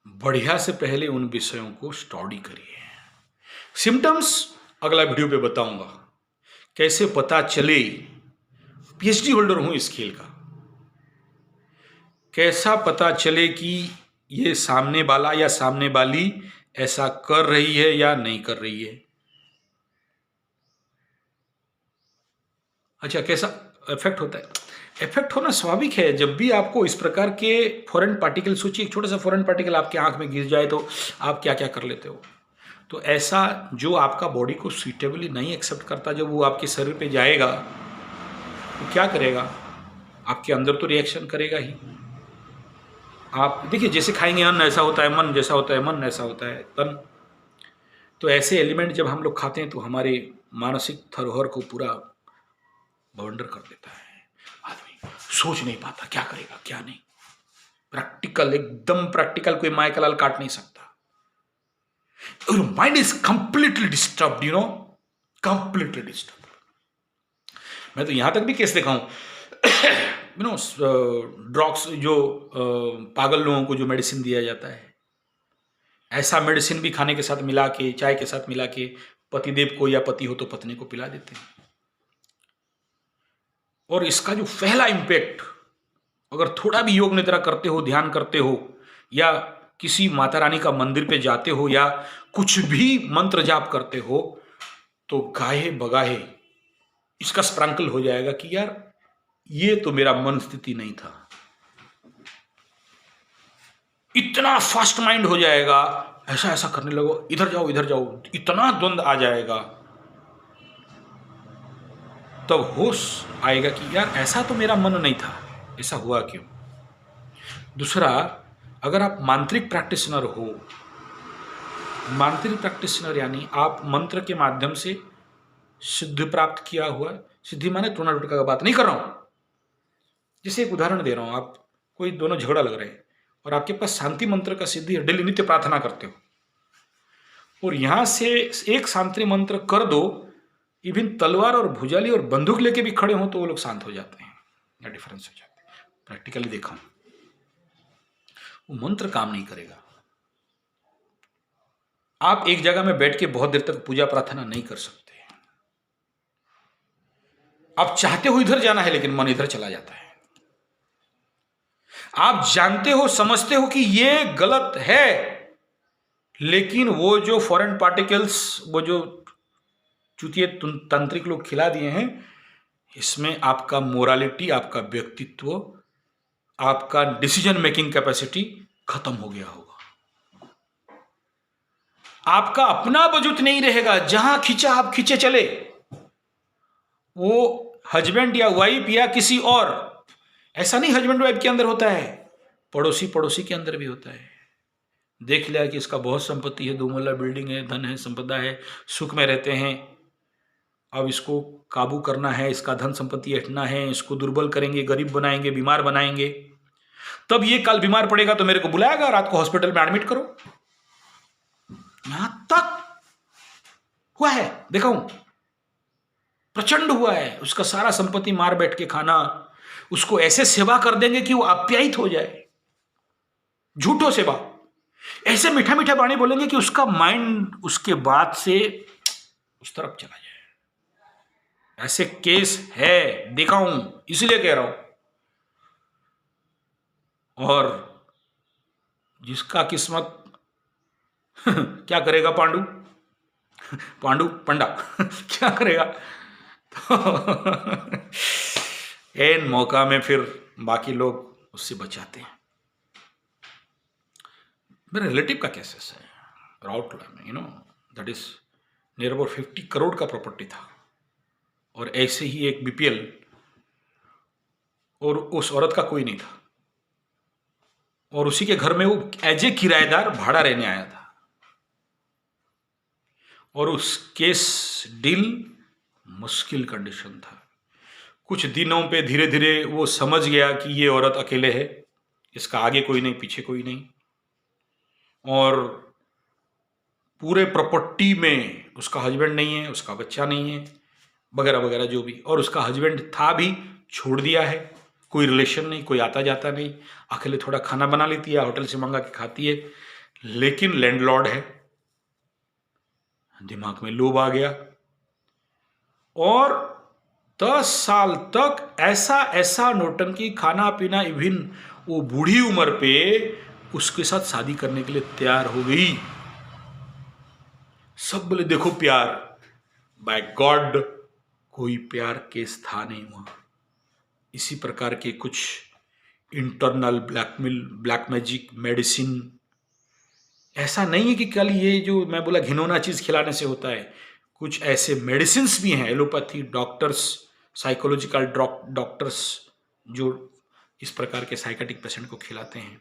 बढ़िया से पहले उन विषयों को स्टडी करिए। सिम्टम्स अगला वीडियो पे बताऊंगा, कैसे पता चले, पीएचडी होल्डर हूं इस खेल का, कैसा पता चले कि ये सामने वाला या सामने वाली ऐसा कर रही है या नहीं कर रही है। अच्छा, कैसा इफेक्ट होता है? इफेक्ट होना स्वाभाविक है। जब भी आपको इस प्रकार के फॉरेन पार्टिकल, सोचिए एक छोटा सा फॉरेन पार्टिकल आपके आंख में गिर जाए तो आप क्या क्या कर लेते हो। तो ऐसा जो आपका बॉडी को सूटेबली नहीं एक्सेप्ट करता, जब वो आपके शरीर पे जाएगा तो क्या करेगा? आपके अंदर तो रिएक्शन करेगा ही। आप देखिए, जैसे खाएंगे अन्न ऐसा होता है मन, जैसा होता है मन ऐसा होता है तन। तो ऐसे एलिमेंट जब हम लोग खाते हैं तो हमारे मानसिक धरोहर को पूरा बवंडर कर देता है। आदमी सोच नहीं पाता क्या करेगा क्या नहीं। प्रैक्टिकल, एकदम प्रैक्टिकल, कोई माय का लाल काट नहीं सकता। Your mind is completely disturbed, you know, completely disturbed. मैं तो यहां तक भी केस देखा हूं, यू नो, ड्रग्स जो पागल लोगों को जो मेडिसिन दिया जाता है, ऐसा मेडिसिन भी खाने के साथ मिला के, चाय के साथ मिला के पतिदेव को, या पति हो तो पत्नी को पिला देते हैं। और इसका जो पहला इंपैक्ट, अगर थोड़ा भी योग निद्रा करते हो, ध्यान करते हो, या किसी माता रानी का मंदिर पे जाते हो, या कुछ भी मंत्र जाप करते हो, तो गाहे बगाहे इसका स्प्रांकल हो जाएगा कि यार ये तो मेरा मन स्थिति नहीं था। इतना फास्ट माइंड हो जाएगा, ऐसा ऐसा करने लगो, इधर जाओ इधर जाओ, इतना द्वंद आ जाएगा। तब होश आएगा कि यार ऐसा तो मेरा मन नहीं था, ऐसा हुआ क्यों। दूसरा, अगर आप मांत्रिक प्रैक्टिशनर हो, मांत्रिक प्रैक्टिशनर यानी आप मंत्र के माध्यम से सिद्धि प्राप्त किया हुआ, सिद्धि माने टोना टोटका का बात नहीं कर रहा हूं। जैसे एक उदाहरण दे रहा हूं, आप कोई दोनों झगड़ा लग रहे हैं और आपके पास शांति मंत्र का सिद्धि है, डेली नित्य प्रार्थना करते हो, और यहां से एक शांति मंत्र कर दो, इवन तलवार और भुजाली और बंदूक लेके भी खड़े हो तो वो लोग शांत हो जाते हैं या डिफरेंस हो जाते हैं। प्रैक्टिकली देखा हूं, वो मंत्र काम नहीं करेगा। आप एक जगह में बैठ के बहुत देर तक पूजा प्रार्थना नहीं कर सकते। आप चाहते हो इधर जाना है लेकिन मन इधर चला जाता है। आप जानते हो, समझते हो कि ये गलत है, लेकिन वो जो फॉरेन पार्टिकल्स, वो जो चूतिए तांत्रिक लोग खिला दिए हैं, इसमें आपका मोरालिटी, आपका व्यक्तित्व, आपका डिसीजन मेकिंग कैपेसिटी खत्म हो गया होगा। आपका अपना वजूद नहीं रहेगा। जहां खींचा आप खींचे चले, वो हस्बैंड या वाइफ या किसी और, ऐसा नहीं हस्बैंड वाइफ के अंदर होता है, पड़ोसी पड़ोसी के अंदर भी होता है। देख लिया कि इसका बहुत संपत्ति है, 2 मंजिला बिल्डिंग है, धन है, संपदा है, सुख में रहते हैं, अब इसको काबू करना है, इसका धन संपत्ति हटना है, इसको दुर्बल करेंगे, गरीब बनाएंगे, बीमार बनाएंगे। तब ये कल बीमार पड़ेगा तो मेरे को बुलाएगा, रात को हॉस्पिटल में एडमिट करो। यहां तक हुआ है, देखा हूं, प्रचंड हुआ है। उसका सारा संपत्ति मार बैठ के खाना, उसको ऐसे सेवा कर देंगे कि वो आप्यायित हो जाए, झूठो सेवा, ऐसे मीठा मीठा वाणी बोलेंगे कि उसका माइंड उसके बाद से उस तरफ चला जाए। ऐसे केस है, देखा हूं, इसलिए कह रहा हूं। और जिसका किस्मत क्या करेगा पांडु, पांडु पंडा क्या करेगा, तो एन मौका में फिर बाकी लोग उससे बचाते हैं। मेरे रिलेटिव का केसेस है राउरकेला में, you know, that is near about 50 crore का प्रॉपर्टी था, और ऐसे ही एक बीपीएल, और उस औरत का कोई नहीं था, और उसी के घर में वो एज ए किराएदार भाड़ा रहने आया था, और उस केस डील मुश्किल कंडीशन था। कुछ दिनों पे धीरे धीरे वो समझ गया कि ये औरत अकेले है, इसका आगे कोई नहीं, पीछे कोई नहीं, और पूरे प्रॉपर्टी में उसका हस्बैंड नहीं है, उसका बच्चा नहीं है, वगैरह वगैरह जो भी, और उसका हस्बैंड था भी, छोड़ दिया है, कोई रिलेशन नहीं, कोई आता जाता नहीं, अकेले थोड़ा खाना बना लेती है, होटल से मंगा के खाती है, लेकिन लैंडलॉर्ड है। दिमाग में लोभ आ गया, और 10 साल तक ऐसा ऐसा नौटंकी, खाना पीना, इवन वो बूढ़ी उम्र पे उसके साथ शादी करने के लिए तैयार हो गई। सब बोले देखो प्यार, बाय गॉड कोई प्यार केस था नहीं वहां। इसी प्रकार के कुछ internal blackmail, black magic, medicine, ऐसा नहीं है कि कल ये जो मैं बोला घिनौना चीज खिलाने से होता है, कुछ ऐसे मेडिसिन भी हैं, एलोपैथी डॉक्टर्स, साइकोलॉजिकल डॉक्टर्स जो इस प्रकार के साइकेट्रिक पेशेंट को खिलाते हैं,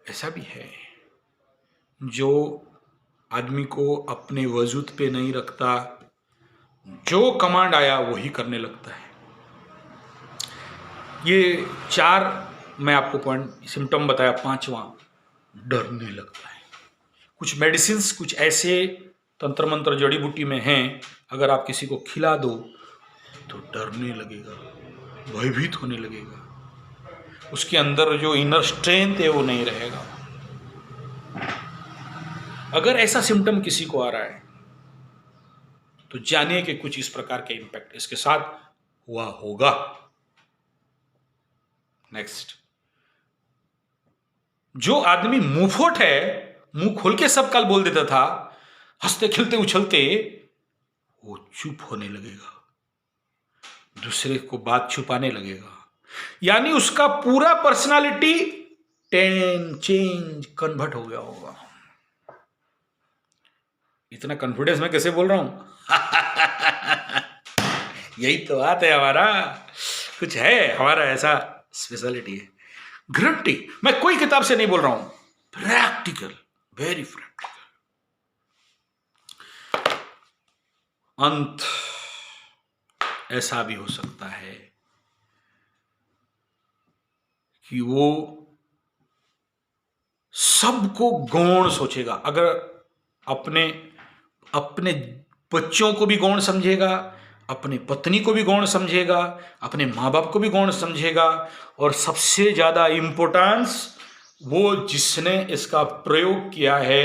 ऐसा भी है जो आदमी को अपने वजूद पे नहीं रखता, जो कमांड आया वही करने लगता है। ये 4 मैं आपको पॉइंट सिम्टम बताया, 5वां डरने लगता है। कुछ मेडिसिन्स, कुछ ऐसे तंत्र मंत्र जड़ी बूटी में हैं, अगर आप किसी को खिला दो तो डरने लगेगा, भयभीत होने लगेगा, उसके अंदर जो इनर स्ट्रेंथ है वो नहीं रहेगा। अगर ऐसा सिम्टम किसी को आ रहा है तो जानिए कि कुछ इस प्रकार के इंपैक्ट इसके साथ हुआ होगा। नेक्स्ट, जो आदमी मुंहफोट है, मुंह खोल के सब काल बोल देता था, हंसते खिलते उछलते, वो चुप होने लगेगा, दूसरे को बात छुपाने लगेगा, यानी उसका पूरा पर्सनालिटी चेंज कन्वर्ट हो गया होगा। इतना कॉन्फिडेंस में कैसे बोल रहा हूं? यही तो बात है, हमारा कुछ है, हमारा ऐसा स्पेशलिटी है। गारंटी, मैं कोई किताब से नहीं बोल रहा हूं, प्रैक्टिकल, वेरी प्रैक्टिकल। अंत ऐसा भी हो सकता है कि वो सबको गौण सोचेगा। अगर अपने बच्चों को भी गौण समझेगा, अपनी पत्नी को भी गौण समझेगा, अपने माँ बाप को भी गौण समझेगा, और सबसे ज़्यादा इम्पोर्टेंस वो जिसने इसका प्रयोग किया है,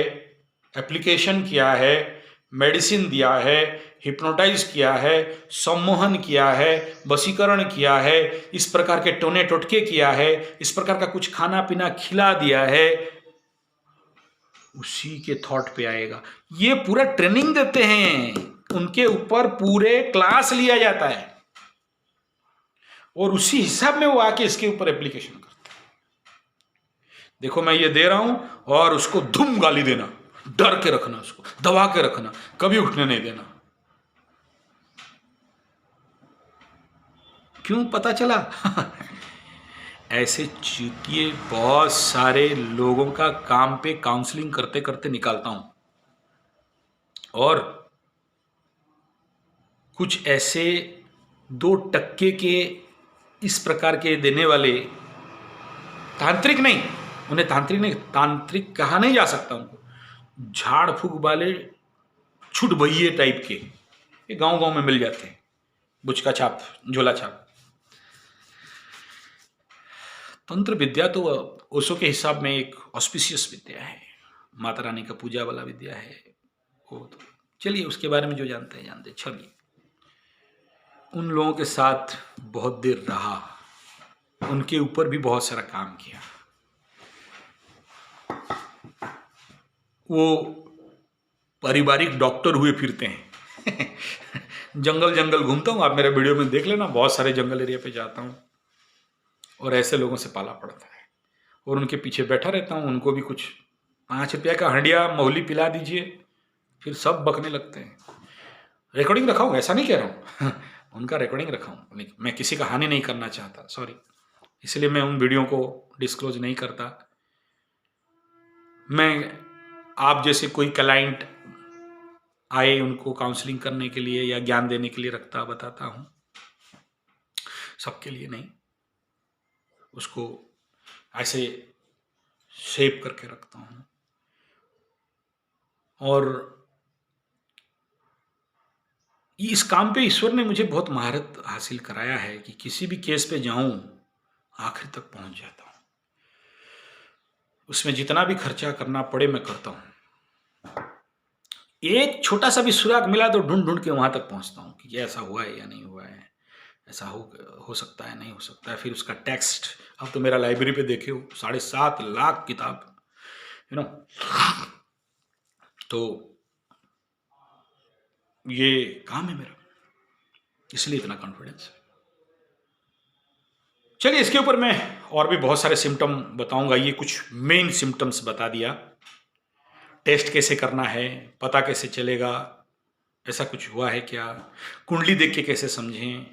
एप्लीकेशन किया है, मेडिसिन दिया है, हिप्नोटाइज किया है, सम्मोहन किया है, वशीकरण किया है, इस प्रकार के टोने टोटके किया है, इस प्रकार का कुछ खाना पीना खिला दिया है, उसी के थॉट पे आएगा। ये पूरा ट्रेनिंग देते हैं, उनके ऊपर पूरे क्लास लिया जाता है, और उसी हिसाब में वो आके इसके ऊपर एप्लीकेशन करते हैं। देखो मैं ये दे रहा हूं, और उसको धूम गाली देना, डर के रखना, उसको दबा के रखना, कभी उठने नहीं देना। क्यों? पता चला? ऐसे चूतिए बहुत सारे लोगों का काम पे काउंसलिंग करते करते निकालता हूं, और कुछ ऐसे 2% के इस प्रकार के देने वाले, तांत्रिक नहीं, उन्हें तांत्रिक नहीं, तांत्रिक कहा नहीं जा सकता उनको, झाड़ फूक वाले छुटभइये टाइप के, ये गांव गांव में मिल जाते हैं, बुचका छाप, झोला छाप। तंत्र विद्या तो ओशो के हिसाब में एक ऑस्पिशियस विद्या है, माता रानी का पूजा वाला विद्या है वो। तो चलिए उसके बारे में जो जानते हैं जानते। चलिए, उन लोगों के साथ बहुत देर रहा, उनके ऊपर भी बहुत सारा काम किया। वो पारिवारिक डॉक्टर हुए फिरते हैं। जंगल जंगल घूमता हूँ, आप मेरे वीडियो में देख लेना, बहुत सारे जंगल एरिया पे जाता हूँ, और ऐसे लोगों से पाला पड़ता है, और उनके पीछे बैठा रहता हूँ। उनको भी कुछ 5 रुपया का हंडिया मौली पिला दीजिए, फिर सब बकने लगते हैं। रिकॉर्डिंग रखा हूँ, ऐसा नहीं कह रहा हूँ। उनका रिकॉर्डिंग रखा हूँ, मैं किसी का हानि नहीं करना चाहता, सॉरी, इसलिए मैं उन वीडियो को डिस्क्लोज नहीं करता। मैं आप जैसे कोई क्लाइंट आए, उनको काउंसलिंग करने के लिए या ज्ञान देने के लिए रखता, बताता हूँ, सबके लिए नहीं, उसको ऐसे शेप करके रखता हूँ। और इस काम पे ईश्वर ने मुझे बहुत महारत हासिल कराया है कि किसी भी केस पे जाऊं, आखिर तक पहुंच जाता हूं। उसमें जितना भी खर्चा करना पड़े मैं करता हूं। एक छोटा सा भी सुराग मिला तो ढूंढ ढूंढ के वहां तक पहुंचता हूं कि ऐसा हुआ है या नहीं हुआ है, ऐसा हो सकता है, नहीं हो सकता है। फिर उसका टेक्स्ट, अब तो मेरा लाइब्रेरी पे देखे हो 7.5 लाख किताब, यू नो, तो ये काम है मेरा, इसलिए इतना कॉन्फिडेंस है। चलिए इसके ऊपर मैं और भी बहुत सारे सिम्टम बताऊंगा, ये कुछ मेन सिम्टम्स बता दिया। टेस्ट कैसे करना है, पता कैसे चलेगा, ऐसा कुछ हुआ है क्या, कुंडली देख के कैसे समझें,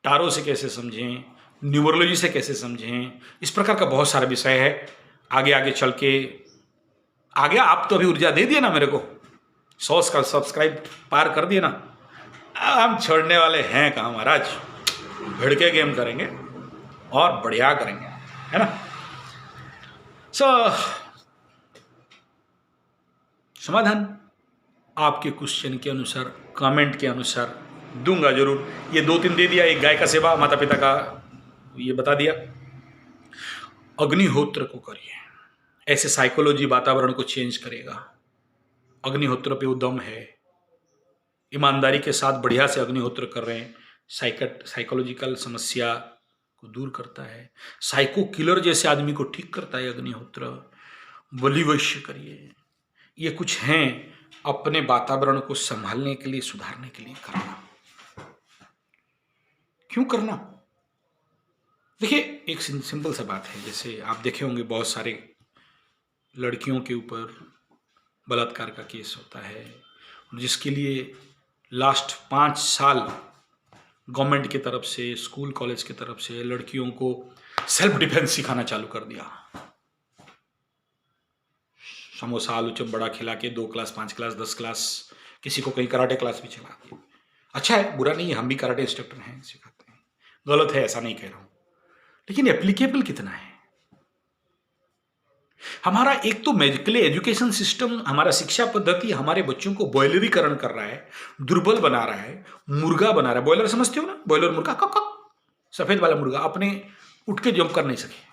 टारो से कैसे समझें, न्यूमरोलॉजी से कैसे समझें, इस प्रकार का बहुत सारा विषय है। आगे आगे चल के आ गया। आप तो अभी ऊर्जा दे दिए ना मेरे को, 100 का सब्सक्राइब पार कर दिए ना, अब हम छोड़ने वाले हैं कहाँ महाराज, भिड़ के गेम करेंगे और बढ़िया करेंगे, है ना। समाधान आपके क्वेश्चन के अनुसार, कमेंट के अनुसार दूंगा जरूर। ये 2-3 दे दिया, एक गाय का सेवा, माता पिता का ये बता दिया। अग्निहोत्र को करिए, ऐसे साइकोलॉजी वातावरण को चेंज करेगा। अग्निहोत्र पे उद्यम है, ईमानदारी के साथ बढ़िया से अग्निहोत्र कर रहे हैं, साइकोलॉजिकल समस्या को दूर करता है, साइको किलर जैसे आदमी को ठीक करता है अग्निहोत्र। बलिवैश्य करिए, ये कुछ हैं अपने वातावरण को संभालने के लिए, सुधारने के लिए करना। क्यों करना? देखिए, एक सिंपल सा बात है, जैसे आप देखे होंगे बहुत सारे लड़कियों के ऊपर बलात्कार का केस होता है, जिसके लिए लास्ट 5 साल गवर्नमेंट की तरफ से, स्कूल कॉलेज की तरफ से लड़कियों को सेल्फ डिफेंस सिखाना चालू कर दिया। समोसा आलू चप बड़ा खिला के 2 क्लास, 5 क्लास, 10 क्लास, किसी को कहीं कराटे क्लास भी चला दी। अच्छा है, बुरा नहीं है, हम भी कराटे इंस्ट्रक्टर हैं, सिखाते हैं, गलत है ऐसा नहीं कह रहा हूं, लेकिन एप्लीकेबल कितना है? हमारा एक तो मेडिकली एजुकेशन सिस्टम, हमारा शिक्षा पद्धति हमारे बच्चों को बॉयलरीकरण कर रहा है, दुर्बल बना रहा है, मुर्गा बना रहा है। बॉयलर समझते हो ना, बॉयलर मुर्गा, कक कक, सफेद वाला मुर्गा, अपने उठ के जंप कर नहीं सके।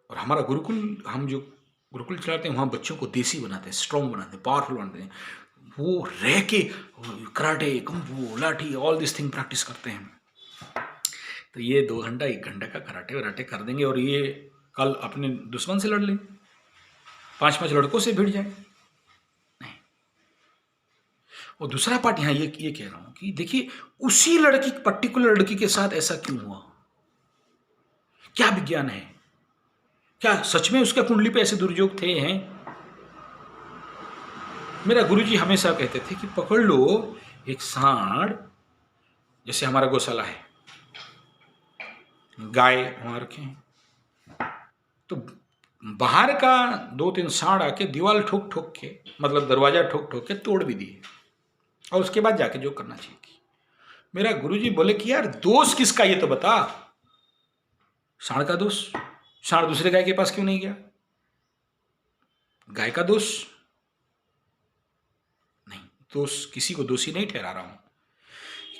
और हमारा गुरुकुल, हम जो गुरुकुल चलाते हैं, वहां बच्चों को देसी बनाते हैं, स्ट्रॉन्ग बनाते हैं, पावरफुल बनाते हैं। वो रह के कराटे, कुंफू, लाठी, ऑल दिस थिंग प्रैक्टिस करते हैं। तो ये 2 घंटा 1 घंटा का कराटे वराटे कर देंगे और ये कल अपने दुश्मन से लड़ लें, 5-5 लड़कों से भिड़ जाए, नहीं। और दूसरा पार्ट यहाँ ये कह रहा हूं कि देखिए, उसी लड़की, पर्टिकुलर लड़की के साथ ऐसा क्यों हुआ? क्या विज्ञान है? क्या सच में उसके कुंडली पे ऐसे दुर्योग थे हैं? मेरा गुरुजी हमेशा कहते थे कि पकड़ लो एक सांड, जैसे हमारा गौशाला है, गाय वहां रखे, तो बाहर का 2-3 सांड आके दीवार ठोक ठोक के, मतलब दरवाजा ठोक ठोक के तोड़ भी दिए, और उसके बाद जाके जो करना चाहिए थी। मेरा गुरुजी बोले कि यार दोष किसका ये तो बता। सांड का दोष? सांड दूसरे गाय के पास क्यों नहीं गया? गाय का दोष नहीं। दोष, किसी को दोषी नहीं ठहरा रहा हूं,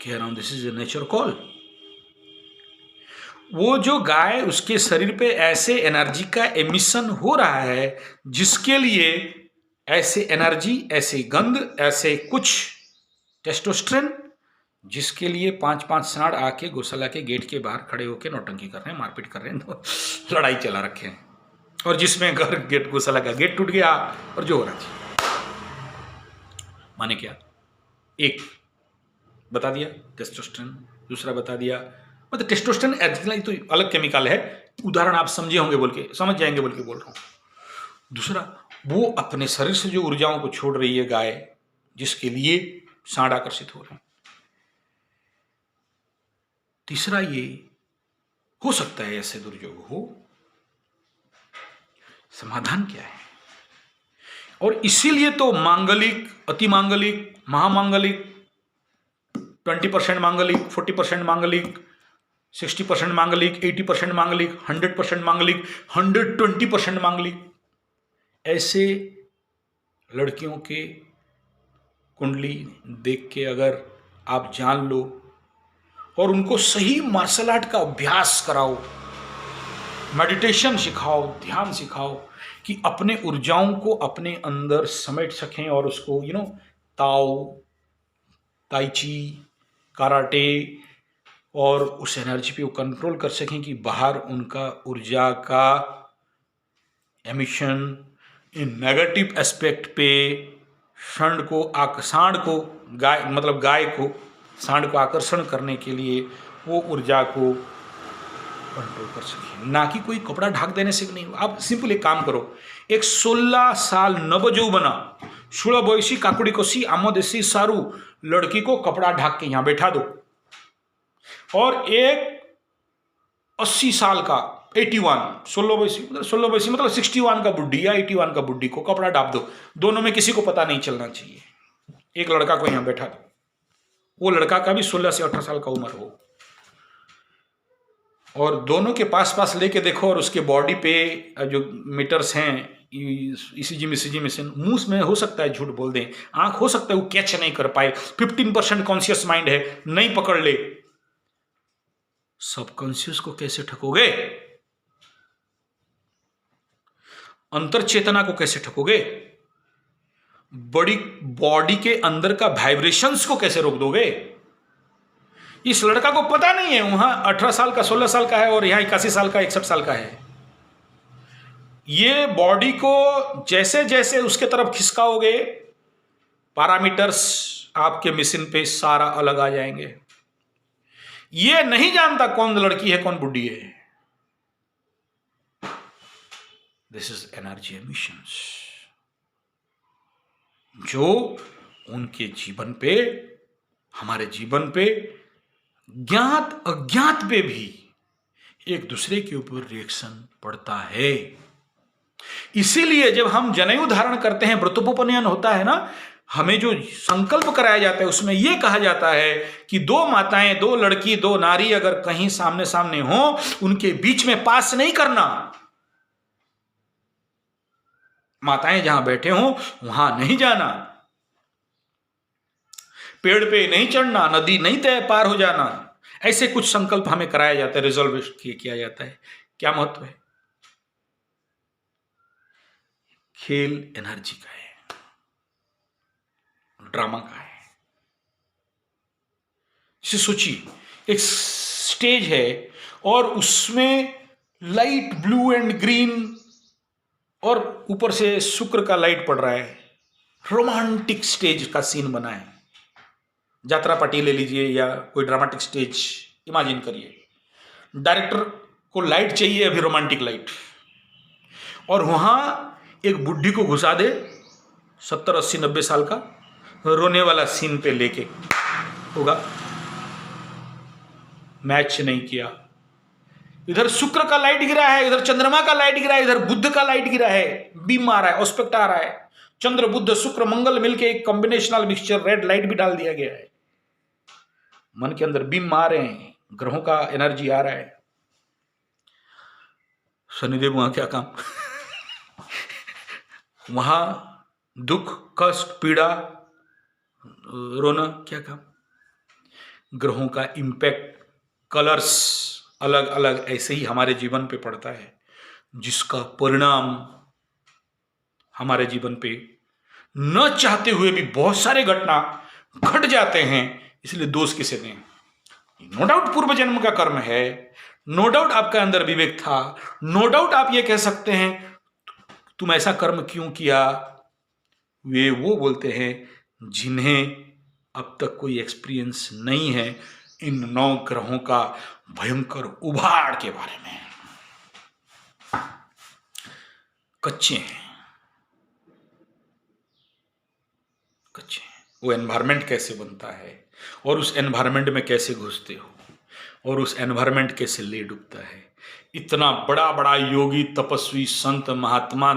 कह रहा हूं this is a nature call. वो जो गाय, उसके शरीर पे ऐसे एनर्जी का एमिशन हो रहा है जिसके लिए ऐसे एनर्जी, ऐसे गंध, ऐसे कुछ टेस्टोस्टेरोन, जिसके लिए 5-5 सांड आके गौशाला के गेट के बाहर खड़े होकर नौटंकी कर रहे हैं, मारपीट कर रहे हैं, तो लड़ाई चला रखे हैं, और जिसमें घर गेट, गौशाला का गेट टूट गया और जो हो रहा था। माने क्या? एक बता दिया टेस्टोस्टेरोन, दूसरा बता दिया, मतलब टेस्टोस्टेरोन तो अलग केमिकल है, उदाहरण आप समझे होंगे बोल के, समझ जाएंगे बोल के बोल रहा हूं। दूसरा, वो अपने शरीर से जो ऊर्जाओं को छोड़ रही है गाय, जिसके लिए सांड आकर्षित हो रहे हैं। तीसरा, ये हो सकता है ऐसे दुर्योग हो, समाधान क्या है? और इसीलिए तो मांगलिक, अति मांगलिक, महामांगलिक, 20% मांगलिक, 40% मांगलिक, 60% मांगलिक, 80% मांगलिक, 100% मांगलिक, 120% मांगलिक, ऐसे लड़कियों के कुंडली देख के अगर आप जान लो और उनको सही मार्शल आर्ट का अभ्यास कराओ, मेडिटेशन सिखाओ, ध्यान सिखाओ, कि अपने ऊर्जाओं को अपने अंदर समेट सकें और उसको ताओ, ताई ची, कराटे, और उस एनर्जी पे वो कंट्रोल कर सकें कि बाहर उनका ऊर्जा का एमिशन इन नेगेटिव एस्पेक्ट पे सांड को गाय, मतलब गाय को सांड को आकर्षण करने के लिए वो ऊर्जा को कंट्रोल कर सके, ना कि कोई कपड़ा ढाक देने से नहीं। आप सिंपल एक काम करो, एक 16 साल नवजौवना षोड़ बयसी काकुड़ी कोसी आमदेशी सारू लड़की को कपड़ा ढाक के यहां बैठा दो, और एक 80 साल का 81, 16 मतलब 16 मतलब 61 का बुड्ढी या 81 का बुड्ढी को कपड़ा डाप दो, दोनों में किसी को पता नहीं चलना चाहिए। एक लड़का को यहां बैठा दो, वो लड़का का भी 16 से 18 साल का उम्र हो, और दोनों के पास पास लेके देखो, और उसके बॉडी पे जो मीटर्स हैं, ईसीजी मशीन, मुंह में हो सकता है झूठ बोल दें, आंख हो सकता है वो कैच नहीं कर पाए, 15% कॉन्शियस माइंड है, नहीं पकड़ ले, सबकॉन्शियस को कैसे ठकोगे? अंतर चेतना को कैसे ठकोगे? बड़ी बॉडी के अंदर का वाइब्रेशंस को कैसे रोक दोगे? इस लड़का को पता नहीं है, वहां 18 साल का 16 साल का है और यहां 81 साल का 61 साल का है। ये बॉडी को जैसे जैसे उसके तरफ खिसकाओगे, पैरामीटर्स आपके मशीन पे सारा अलग आ जाएंगे। ये नहीं जानता कौन लड़की है कौन बुढ़ी है। दिस इज एनर्जी एमिशंस, जो उनके जीवन पे, हमारे जीवन पे, ज्ञात अज्ञात पे भी एक दूसरे के ऊपर रिएक्शन पड़ता है। इसीलिए जब हम जनेऊ धारण करते हैं, व्रतोपनयन होता है ना, हमें जो संकल्प कराया जाता है उसमें यह कहा जाता है कि दो माताएं, दो लड़की, दो नारी अगर कहीं सामने सामने हो, उनके बीच में पास नहीं करना। माताएं जहां बैठे हो वहां नहीं जाना, पेड़ पे नहीं चढ़ना, नदी नहीं तय पार हो जाना, ऐसे कुछ संकल्प हमें कराया जाता है, रिजॉल्व किया जाता है। क्या महत्व है? खेल एनर्जी का है, ड्रामा का है। इसे सोचिए, एक स्टेज है और उसमें लाइट ब्लू एंड ग्रीन और ऊपर से शुक्र का लाइट पड़ रहा है, रोमांटिक स्टेज का सीन बना है। यात्रा पार्टी ले लीजिए या कोई ड्रामेटिक स्टेज इमेजिन करिए। डायरेक्टर को लाइट चाहिए, अभी रोमांटिक लाइट, और वहां एक बुढ़ी को घुसा दे, 70, 80, 90 साल का, रोने वाला सीन पे लेके होगा। मैच नहीं किया, इधर शुक्र का लाइट गिरा है, इधर चंद्रमा का लाइट गिरा है, इधर बुध का लाइट गिरा है, बीम आ रहा है, ऑस्पेक्ट आ रहा है, चंद्र बुध शुक्र मंगल मिलके एक कॉम्बिनेशनल मिक्सचर, रेड लाइट भी डाल दिया गया है। मन के अंदर बीम आ रहे हैं, ग्रहों का एनर्जी आ रहा है। शनिदेव वहां क्या काम? वहां दुख, कष्ट, पीड़ा, रोना क्या काम? ग्रहों का इंपैक्ट, कलर्स अलग अलग ऐसे ही हमारे जीवन पे पड़ता है, जिसका परिणाम हमारे जीवन पे न चाहते हुए भी बहुत सारे घटना घट जाते हैं। इसलिए दोष किसे दें? नो डाउट पूर्व जन्म का कर्म है, नो डाउट आपका अंदर विवेक था, नो डाउट आप ये कह सकते हैं तुम ऐसा कर्म क्यों किया। वे वो बोलते हैं जिन्हें अब तक कोई एक्सपीरियंस नहीं है इन 9 ग्रहों का भयंकर उभाड़ के बारे में। कच्चे हैं, कच्चे हैं। वो एनवायरमेंट कैसे बनता है और उस एनवायरमेंट में कैसे घुसते हो और उस एनवायरमेंट कैसे ले डूबता है। इतना बड़ा बड़ा योगी, तपस्वी, संत, महात्मा,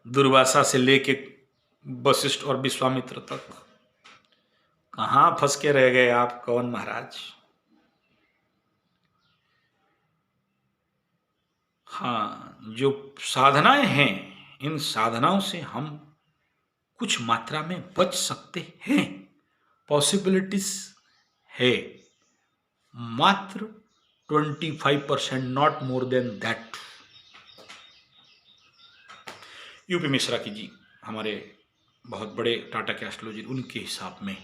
दुर्वासा से लेके वशिष्ठ और विश्वामित्र तक, कहां फंस के रह गए आप? कौन महाराज? हाँ, जो साधनाएं हैं, इन साधनाओं से हम कुछ मात्रा में बच सकते हैं, पॉसिबिलिटीज है, मात्र 25%, not more than that. UP Mishra की जी, हमारे बहुत बड़े टाटा के एस्ट्रोलॉजी, उनके हिसाब में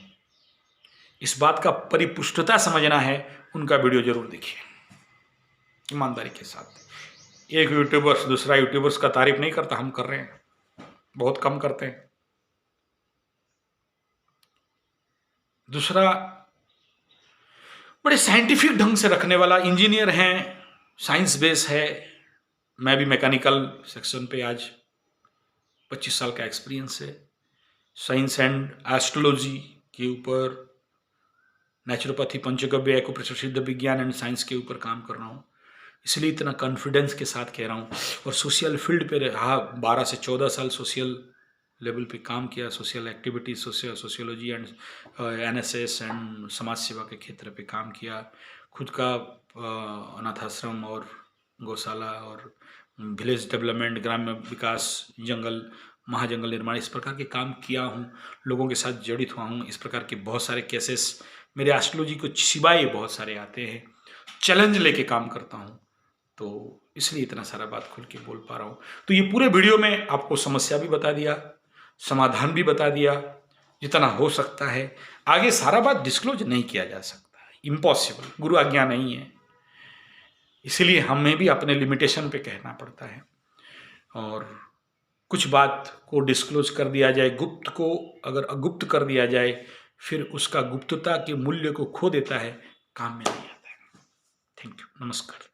इस बात का परिपुष्टता समझना है, उनका वीडियो जरूर देखिए ईमानदारी के साथ। एक यूट्यूबर्स दूसरा यूट्यूबर्स का तारीफ नहीं करता, हम कर रहे हैं, बहुत कम करते हैं। दूसरा, बड़े साइंटिफिक ढंग से रखने वाला, इंजीनियर हैं, साइंस बेस है। मैं भी मैकेनिकल सेक्शन पे आज 25 साल का एक्सपीरियंस है। साइंस एंड एस्ट्रोलॉजी के ऊपर, नेचुरोपैथी, पंचगव्य, एक्यूप्रेशर, सिद्ध विज्ञान एंड साइंस के ऊपर काम कर रहा हूँ। इसलिए इतना कॉन्फिडेंस के साथ कह रहा हूँ। और सोशल फील्ड पे रहा, 12 से 14 साल सोशल लेवल पे काम किया, social activity, sociology and NSS and समाज सेवा के क्षेत्र पे काम किया। खुद का अनाथ आश्रम और गौशाला और विलेज डेवलपमेंट, ग्राम्य विकास, जंगल, महाजंगल निर्माण, इस प्रकार के काम किया हूँ। लोगों के साथ जड़ित हुआ हूँ। इस प्रकार के बहुत सारे केसेस मेरे एस्ट्रोलॉजी को सिवाय बहुत सारे आते हैं। चैलेंज लेके काम करता हूँ, तो इसलिए इतना सारा बात खुल के बोल पा रहा हूँ। तो ये पूरे वीडियो में आपको समस्या भी बता दिया, समाधान भी बता दिया, जितना हो सकता है। आगे सारा बात डिस्क्लोज नहीं किया जा सकता, इम्पॉसिबल, गुरु आज्ञा नहीं है, इसलिए हमें भी अपने लिमिटेशन पे कहना पड़ता है। और कुछ बात को डिस्क्लोज कर दिया जाए, गुप्त को अगर अगुप्त कर दिया जाए, फिर उसका गुप्तता के मूल्य को खो देता है, काम में नहीं आता है। थैंक यू, नमस्कार।